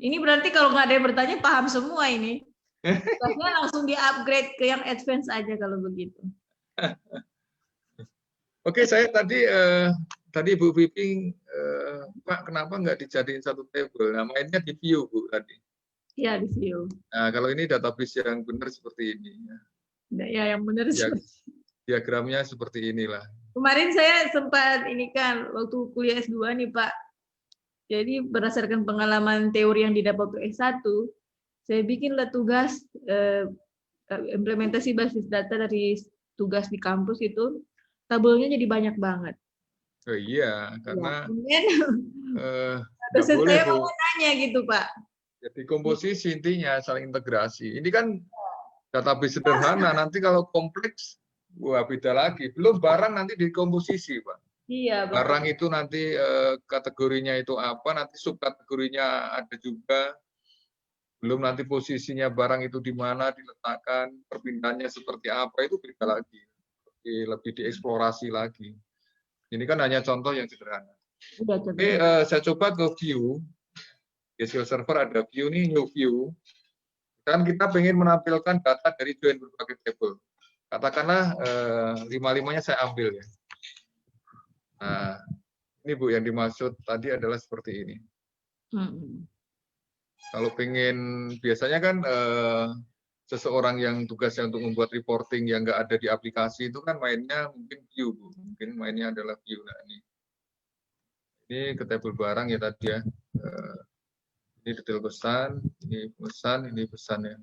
Ini berarti kalau nggak ada yang bertanya, paham semua ini. Biasanya langsung di-upgrade ke yang advance aja kalau begitu. Oke, saya tadi Bu Vivi, Pak, kenapa nggak dijadiin satu table? Nah, mainnya di view, Bu, tadi. Iya, di view. Nah, kalau ini database yang benar seperti ini. Ya, yang benar. Diagramnya seperti inilah. Kemarin saya sempat ini kan, waktu kuliah S2 nih, Pak. Jadi berdasarkan pengalaman teori yang didapat waktu S1, saya bikinlah tugas implementasi basis data dari tugas di kampus itu, tabelnya jadi banyak banget. Oh iya, karena dosen saya mau nanya gitu, Pak. Jadi komposisi intinya saling integrasi. Ini kan database sederhana, nanti kalau kompleks, wah beda lagi. Belum barang nanti di komposisi, Pak. Iya, betul. Barang itu nanti kategorinya itu apa, nanti subkategorinya ada juga. Belum nanti posisinya barang itu di mana diletakkan, perpindahannya seperti apa, itu beda lagi. Lebih dieksplorasi lagi. Ini kan hanya contoh yang sederhana. Udah coba. Oke, saya coba ke view. SQL Server ada view nih, new view. Dan kita pengen menampilkan data dari join berbagai table. Katakanlah 5-5-nya saya ambil ya. Nah, ini Bu yang dimaksud tadi adalah seperti ini. Kalau pengen, biasanya kan seseorang yang tugasnya untuk membuat reporting yang nggak ada di aplikasi itu kan mainnya mungkin view, Bu. Mungkin mainnya adalah view. Nah, ini ke table barang ya tadi ya. Ini detail pesan, ini pesan ya.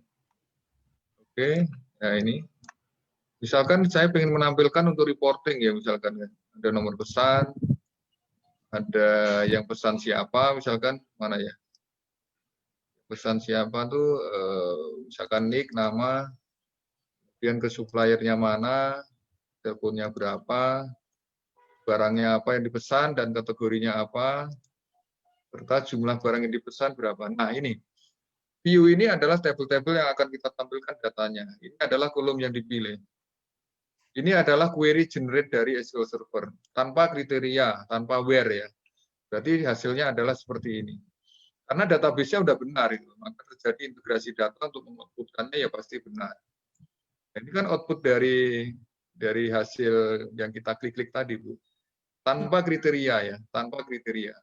Oke, nah ini. Misalkan saya ingin menampilkan untuk reporting ya, misalkan ya. Ada nomor pesan, ada yang pesan siapa, misalkan mana ya? Pesan siapa tuh, misalkan nick, nama, kemudian ke suppliernya mana, teleponnya berapa, barangnya apa yang dipesan dan kategorinya apa, serta jumlah barang yang dipesan berapa. Nah ini, view ini adalah tabel-tabel yang akan kita tampilkan datanya. Ini adalah kolom yang dipilih. Ini adalah query generate dari SQL Server, tanpa kriteria, tanpa where ya. Berarti hasilnya adalah seperti ini. Karena database-nya udah benar itu, maka terjadi integrasi data untuk mengoutputkannya ya pasti benar. Ini kan output dari hasil yang kita klik-klik tadi, Bu. Tanpa kriteria ya, tanpa kriteria.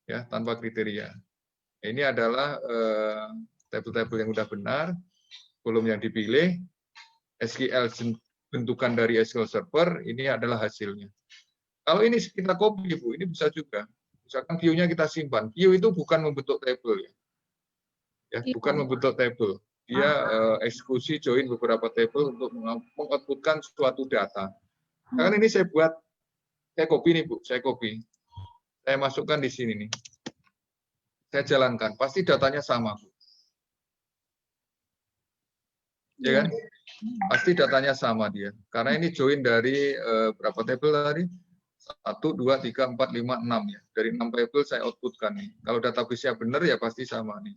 Ya, tanpa kriteria. Ini adalah tabel-tabel yang udah benar, kolom yang dipilih, SQL bentukan dari SQL Server, ini adalah hasilnya. Kalau ini kita copy, Bu, ini bisa juga. Misalkan view-nya kita simpan. View itu bukan membentuk tabel ya. Bukan membentuk tabel. Dia eksekusi join beberapa table untuk mengoutputkan suatu data. Nah, ini saya buat, saya copy nih Bu, saya copy. Saya masukkan di sini nih. Saya jalankan, pasti datanya sama Bu. Ya kan? Pasti datanya sama dia. Karena ini join dari berapa table tadi? 1, 2, 3, 4, 5, 6 ya. Dari 6 table saya outputkan nih. Kalau database-nya benar ya pasti sama nih.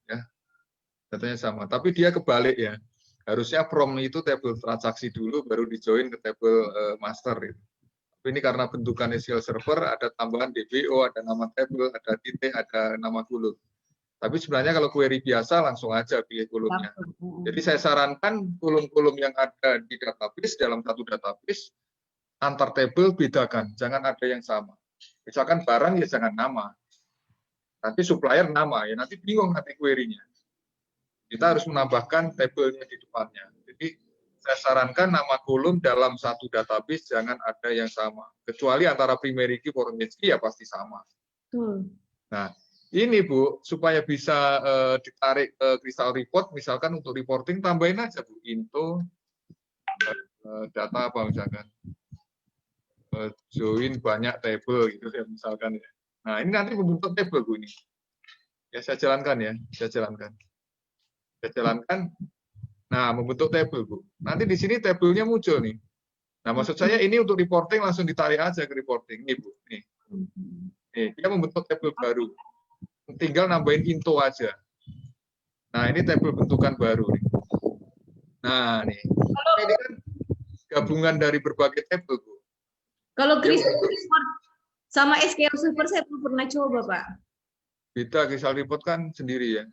Ya. Datanya sama. Tapi dia kebalik ya. Harusnya from itu table transaksi dulu baru di join ke table master itu. Tapi ini karena bentukan SQL Server ada tambahan DBO, ada nama table, ada titik, ada nama kolom. Tapi sebenarnya kalau query biasa langsung aja pilih kolomnya. Jadi saya sarankan kolom-kolom yang ada di database dalam satu database antar table bedakan, jangan ada yang sama. Misalkan barang ya jangan nama. Nanti supplier nama ya, nanti bingung nanti query-nya. Kita harus menambahkan tabelnya di depannya. Jadi saya sarankan nama kolom dalam satu database jangan ada yang sama. Kecuali antara primary key, foreign key ya pasti sama. Nah, ini Bu, supaya bisa ditarik Crystal Report, misalkan untuk reporting, tambahin aja Bu, into data apa misalkan. Join banyak table gitu ya misalkan ya. Nah, ini nanti membentuk table Bu ini. Ya saya jalankan ya, saya jalankan. Saya jalankan. Nah, membentuk table, Bu. Nanti di sini tabelnya muncul nih. Nah, maksud saya ini untuk reporting langsung ditarik aja ke reporting. Nih, Bu. Nih. Nih, dia membentuk table baru. Tinggal nambahin into aja. Nah, ini table bentukan baru nih. Nah, nih. Ini kan gabungan dari berbagai table, Bu. Kalau Crystal Report sama SQL Server saya belum pernah coba, Pak. Beda, Crystal Report kan sendiri ya.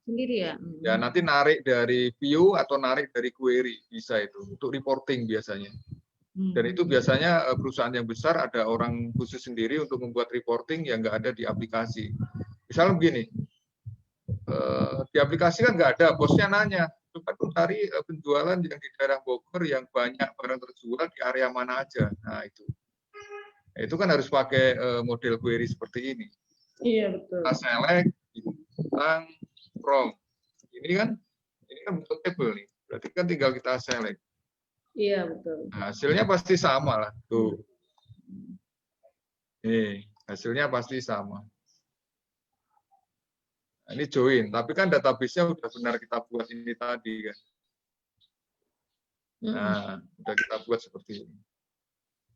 Sendiri ya? Ya, nanti narik dari view atau narik dari query, bisa itu. Untuk reporting biasanya. Dan itu biasanya perusahaan yang besar ada orang khusus sendiri untuk membuat reporting yang nggak ada di aplikasi. Misalnya begini, di aplikasi kan nggak ada, bosnya nanya, coba cari penjualan yang di daerah Bogor yang banyak barang terjual di area mana aja. Nah, itu kan harus pakai model query seperti ini. Iya, betul. Kita select, tentang, from. Ini kan bentuk table nih. Berarti kan tinggal kita select. Iya, betul. Nah, hasilnya pasti sama lah. Tuh. Nih, hasilnya pasti sama. Nah, ini join, tapi kan database-nya udah benar kita buat ini tadi kan. Nah, udah kita buat seperti ini.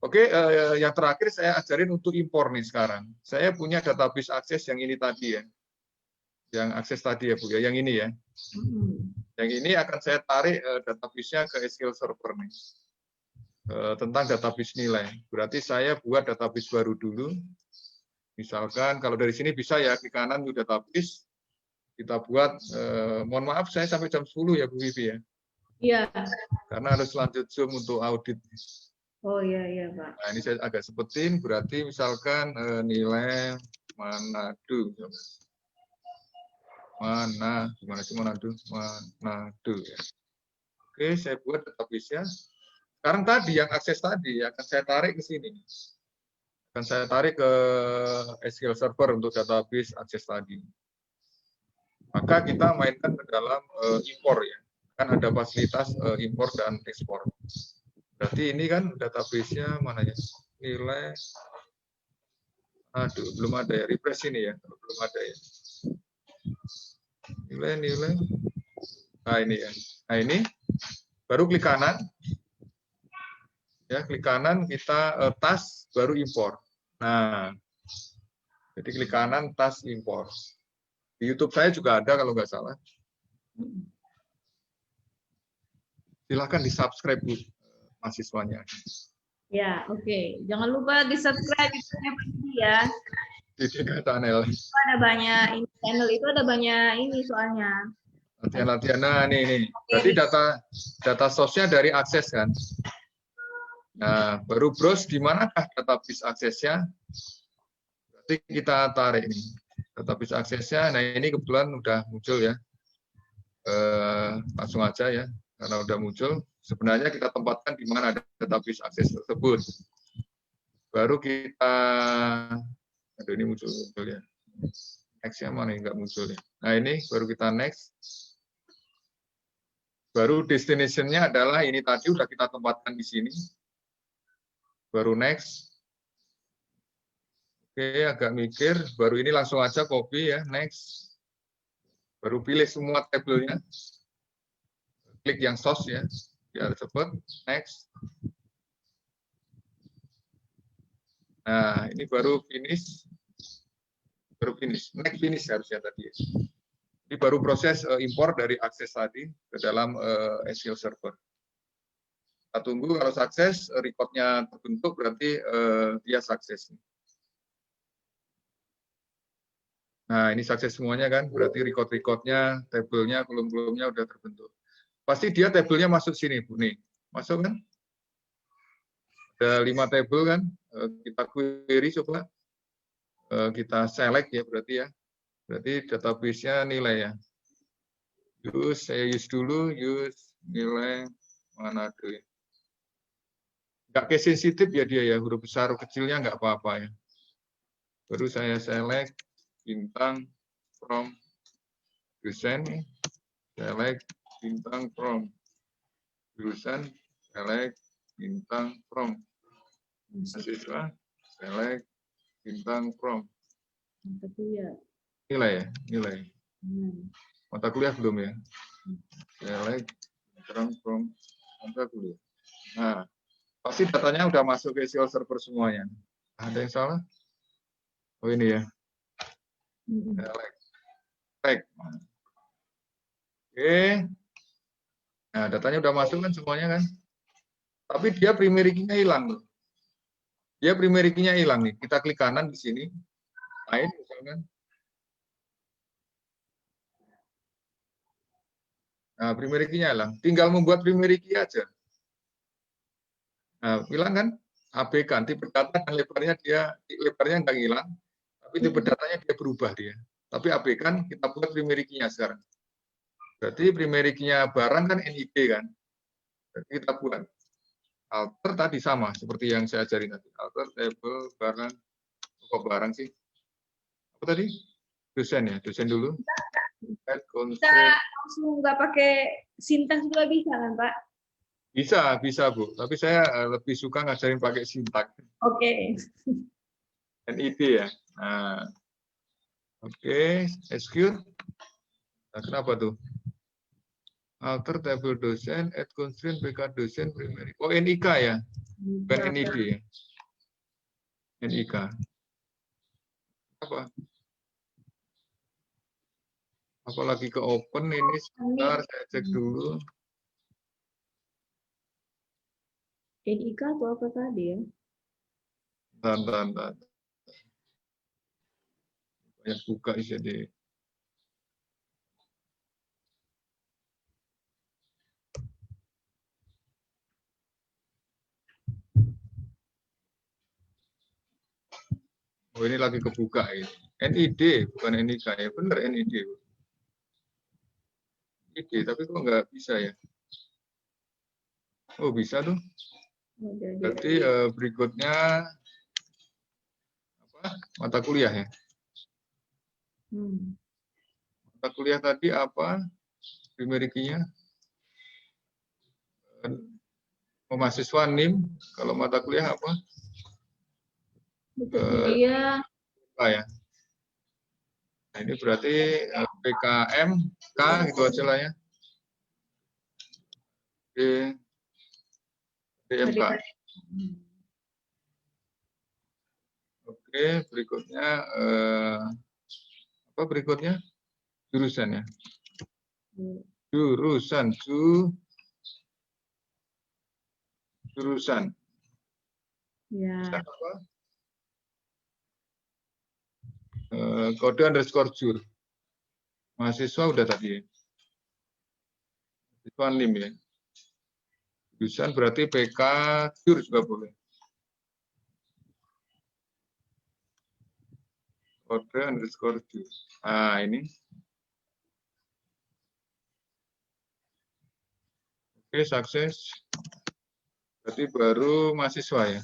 Oke, yang terakhir saya ajarin untuk impor nih sekarang. Saya punya database akses yang ini tadi ya. Yang akses tadi ya Bu ya, yang ini ya. Yang ini akan saya tarik database-nya ke SQL Server nih. tentang database nilai. Berarti saya buat database baru dulu. Misalkan kalau dari sini bisa ya, klik kanan untuk database. Kita buat, mohon maaf saya sampai jam 10 ya Bu Vivi ya. Iya. Karena harus lanjut Zoom untuk audit. Oh iya Pak. Nah ini saya agak sebutin, berarti misalkan nilai Manado. Gimana sih Manado? Manado ya. Oke, saya buat database-nya. Sekarang tadi yang akses tadi akan saya tarik ke sini. Akan saya tarik ke SQL Server untuk database akses tadi. Maka kita mainkan ke dalam impor ya. Kan ada fasilitas impor dan ekspor. Berarti ini kan database-nya mana ya? Nilai. Aduh, belum ada ya. Refresh ini ya. Belum ada ya. Nilai. Nah ini ya. Nah ini baru klik kanan. Ya, klik kanan kita tas baru impor. Nah, jadi klik kanan tas impor. Di YouTube saya juga ada kalau nggak salah. Silahkan di subscribe Bu, mahasiswanya. Ya, oke. Jangan lupa di subscribe ya. Di channel. Ada banyak ini channel itu ada banyak ini soalnya. Latihan-latihan. Nah, ini. Berarti data source-nya dari akses kan. Nah, baru browse di manakah database aksesnya? Berarti kita tarik ini. Database aksesnya. Nah, ini kebetulan udah muncul ya. Langsung aja ya. Karena udah muncul, sebenarnya kita tempatkan di mana ada database akses tersebut. Baru kita, aduh ini muncul ya. Next-nya mana yang nggak muncul ya. Nah ini baru kita next. Baru destination-nya adalah ini tadi udah kita tempatkan di sini. Baru next. Oke, agak mikir. Baru ini langsung aja copy ya, next. Baru pilih semua tabelnya. Klik yang source ya, biar cepat. Next. Nah, ini baru finish. Baru finish. Next finish harusnya tadi. Ini baru proses impor dari akses tadi ke dalam SQL Server. Kita tunggu kalau sukses, record-nya terbentuk berarti dia sukses. Nah, ini sukses semuanya kan, berarti record-recordnya, tabelnya, kolom-kolomnya udah terbentuk. Pasti dia tabelnya masuk sini, Bu. Nih, masuk kan? Ada 5 tabel kan? Kita query coba. Kita select ya berarti ya. Berarti database-nya nilai ya. Saya use dulu, use nilai Manado ya. Nggak case sensitif ya dia ya, huruf besar, huruf kecilnya nggak apa-apa ya. Baru saya select bintang from dosen, select bintang from jurusan, select bintang from mahasiswa, select bintang from nilai ya, nilai. Mata kuliah belum ya? Select bintang from mata kuliah. Nah, pasti datanya udah masuk ke SQL Server semuanya. Ada yang salah? Oh ini ya. Select. Oke. Nah, datanya udah masuk kan semuanya kan? Tapi dia primary key-nya hilang loh. Dia primary key-nya hilang nih. Kita klik kanan di sini. Lain misalkan. Nah, primary key-nya hilang. Tinggal membuat primary key aja. Nah, hilang kan? ABK, tipe data dan lebarnya nggak hilang, tapi tipe datanya dia berubah dia. Tapi ABK kan kita buat primary key-nya sekarang. Berarti primary key-nya barang kan NID kan. Jadi kita buat. Alter tadi sama seperti yang saya ajarin tadi. Alter table barang, kok barang sih? Apa tadi? Dosen ya, dosen dulu. Kita langsung nggak pakai sintaks juga bisa kan Pak? Bisa Bu. Tapi saya lebih suka ngajarin pakai sintaks. Oke. NID ya. Nah, oke, SQ. Nah, kenapa tuh? Alter table dosen, add constraint PK dosen primary. Oh NIK ya, bukan NID ya. NIK. Apa? Apalagi ke open ini sebentar saya cek dulu. NIK atau apa tadi ya? Bentar. Banyak buka jadi. Oh, ini lagi kebuka ini. NID, bukan NIK ya. Bener NID. NID, tapi kok nggak bisa ya? Oh, bisa tuh. Berarti berikutnya apa? Mata kuliah ya. Mata kuliah tadi apa? Primerikinya? Mahasiswa NIM. Kalau mata kuliah apa? Iya. Ya. Nah, ini berarti PKM K gitu aja lah ya. DMK. Oke, berikutnya apa berikutnya? Jurusan ya. Jurusan. Ya. Apa? Kode underscore jur. Mahasiswa udah tadi ya. Mahasiswa NIM ya. Jurusan berarti PK jur juga boleh. Kode underscore jur. Nah ini. Oke, sukses. Berarti baru mahasiswa ya.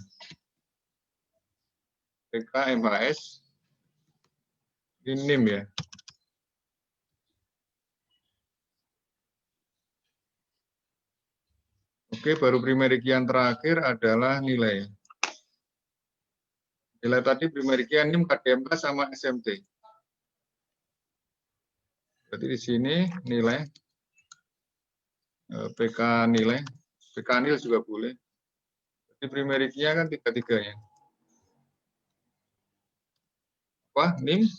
PK MHS. Ini NIM ya. Oke, baru primeriki yang terakhir adalah nilai. Nilai tadi primeriki NIM, KDMK sama SMT. Berarti di sini nilai PK nilai, PK nil juga boleh. Jadi primerikinya kan tiga-tiganya. Apa? NIM,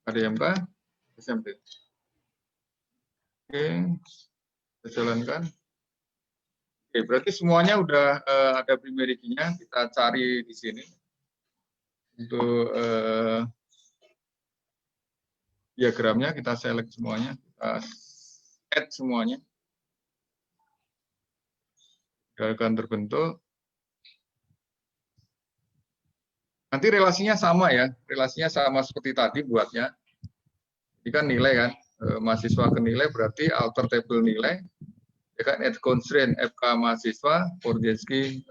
KDMK, SMT. Oke, kita jalankan. Oke, berarti semuanya udah ada primerikinya. Kita cari di sini untuk diagramnya. Kita select semuanya, kita add semuanya. Akan terbentuk. Nanti relasinya sama ya, relasinya sama seperti tadi buatnya. Ini kan nilai kan, mahasiswa ke nilai berarti alter table nilai. Ya kan, at constraint FK mahasiswa, Porjensky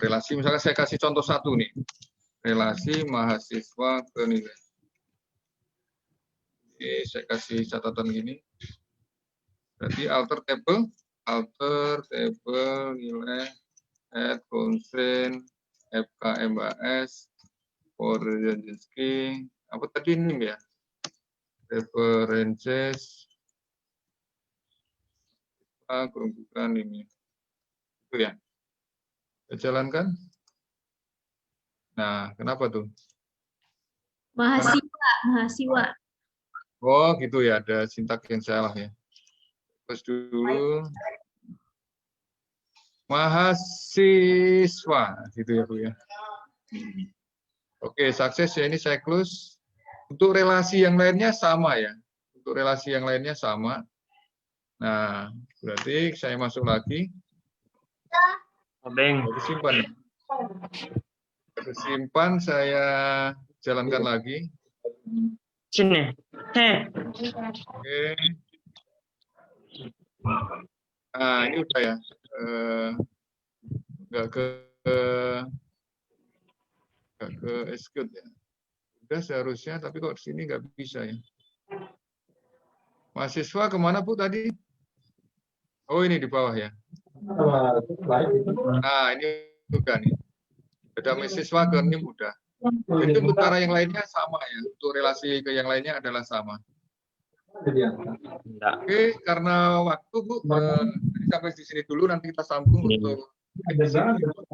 relasi, misalnya saya kasih contoh satu nih, relasi mahasiswa ke nilai. Oke, saya kasih catatan gini. Berarti alter table nilai at constraint FK MHS, Porjensky, apa tadi ini ya? References bukan ini. Itu ya. Kita jalankan. Nah, kenapa tuh? Mahasiswa. Oh, gitu ya, ada sintak yang salah ya. Terus dulu. Mahasiswa, gitu ya, Bu ya. Oke, sukses ya, ini saya close. Untuk relasi yang lainnya sama ya. Untuk relasi yang lainnya sama. Nah, berarti saya masuk lagi. Harus simpan. Harus simpan, saya jalankan lagi. Sini. Oke. Nah, ini udah ya. Nggak ke execute ya. Udah seharusnya, tapi kok di sini nggak bisa ya. Mahasiswa kemana Bu tadi? Oh, ini di bawah ya. Nah, ini udah nih. Ada mahasiswa ke NIM udah. Itu untuk cara yang lainnya sama ya. Untuk relasi ke yang lainnya adalah sama. Oke, karena waktu Bu, sampai di sini dulu, nanti kita sambung untuk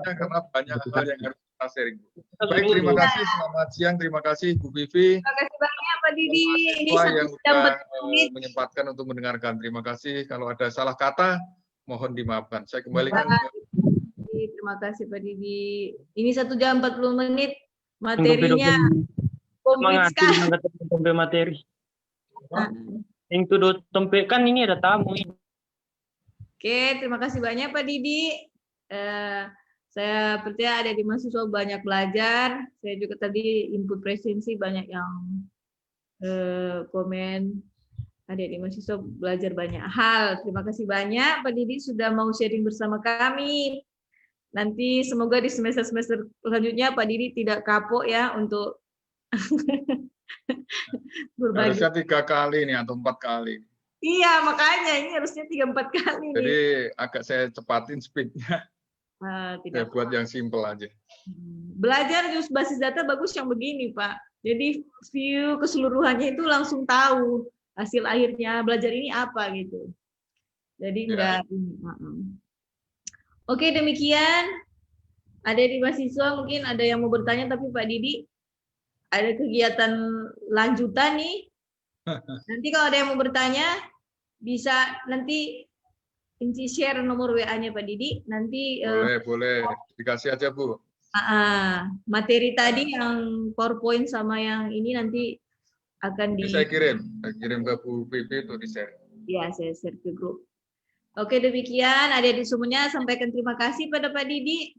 karena banyak hal yang harus kita sharing. Baik, terima kasih. Selamat siang. Terima kasih Bu Vivi. Terima kasih banyak Pak Didi. Ini yang sudah menyempatkan untuk mendengarkan. Terima kasih. Kalau ada salah kata mohon dimaafkan. Saya kembalikan Terima kasih Pak Didi. Ini 1 jam 40 menit materinya materinya komplit semangat sekali. sampai materi. Nah, Yang itu tempe kan ini ada tamu. Oke, terima kasih banyak Pak Didi. Saya percaya ada di mahasiswa banyak belajar. Saya juga tadi input presensi banyak yang komen. Ada di mahasiswa belajar banyak hal. Terima kasih banyak Pak Didi sudah mau sharing bersama kami. Nanti semoga di semester-semester selanjutnya Pak Didi tidak kapok ya untuk berbagi. harusnya 3 kali nih atau 4 kali. Iya, makanya ini harusnya 3-4 kali nih. Jadi agak saya cepatin speednya. Saya Tidak. buat yang simple aja. Belajar jus basis data bagus yang begini, Pak. Jadi view keseluruhannya itu langsung tahu hasil akhirnya belajar ini apa gitu. Jadi enggak ini. Oke, demikian. Ada di mahasiswa mungkin ada yang mau bertanya, tapi Pak Didi ada kegiatan lanjutan nih. Nanti kalau ada yang mau bertanya bisa nanti Inci share nomor WA-nya Pak Didi. Nanti boleh dikasih aja Bu. Materi tadi yang PowerPoint sama yang ini nanti akan Saya kirim ke Bu Pipi untuk di-share. Ya, saya share ke grup. Oke, demikian adik-adik semuanya, sampaikan terima kasih pada Pak Didi.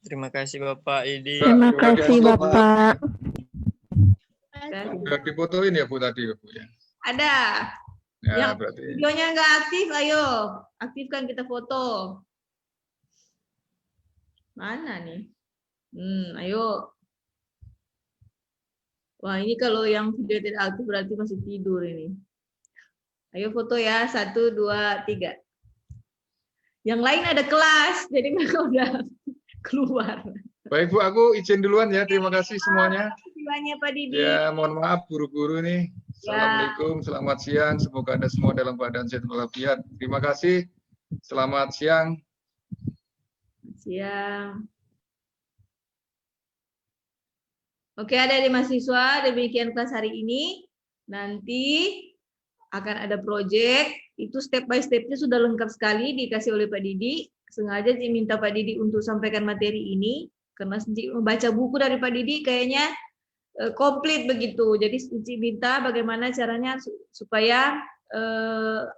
Terima kasih Bapak Idi. Terima kasih Bapak. Sudah difotoin ya Bu tadi Bu ya? Ada. Ya, Yang berarti. videonya nggak aktif, ayo aktifkan kita foto. Mana nih? Ayo. Wah, ini kalau yang video tidak aktif berarti masih tidur ini. Ayo foto ya, 1, 2, 3. Yang lain ada kelas, jadi mereka udah keluar. Baik Bu, aku izin duluan ya. Terima kasih semuanya. Terima kasih Pak Didi. Ya, mohon maaf guru-guru nih. Assalamualaikum, selamat siang. Semoga Anda semua dalam keadaan sehat walafiat. Terima kasih. Selamat siang. Siang. Oke, ada di mahasiswa, demikian kelas hari ini. Nanti akan ada proyek, itu step by step-nya sudah lengkap sekali dikasih oleh Pak Didi. Sengaja Ci minta Pak Didi untuk sampaikan materi ini, karena Ci membaca buku dari Pak Didi kayaknya komplit begitu. Jadi Ci minta bagaimana caranya supaya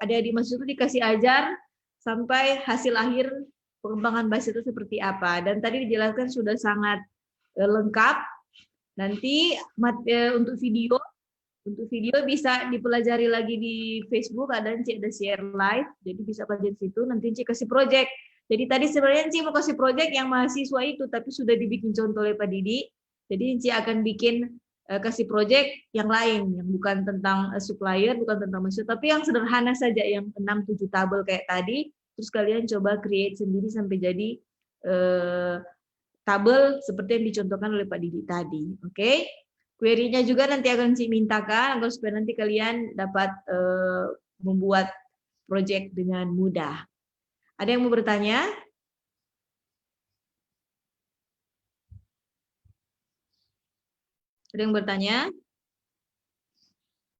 adik-adik mahasiswa itu dikasih ajar sampai hasil akhir pengembangan bahasa itu seperti apa. Dan tadi dijelaskan sudah sangat lengkap. Nanti untuk video bisa dipelajari lagi di Facebook, ada share live, jadi bisa pelajari situ. Nanti Ci kasih project. Jadi tadi sebenarnya Ci mau kasih project yang mahasiswa itu, tapi sudah dibikin contoh oleh Pak Didi. Jadi Ci akan bikin kasih project yang lain, yang bukan tentang supplier, bukan tentang mahasiswa, tapi yang sederhana saja, yang 6-7 tabel kayak tadi. Terus kalian coba create sendiri sampai jadi tabel seperti yang dicontohkan oleh Pak Didi tadi. Oke? Query-nya juga nanti akan Ci mintakan agar supaya nanti kalian dapat membuat project dengan mudah. Ada yang mau bertanya? Ada yang bertanya?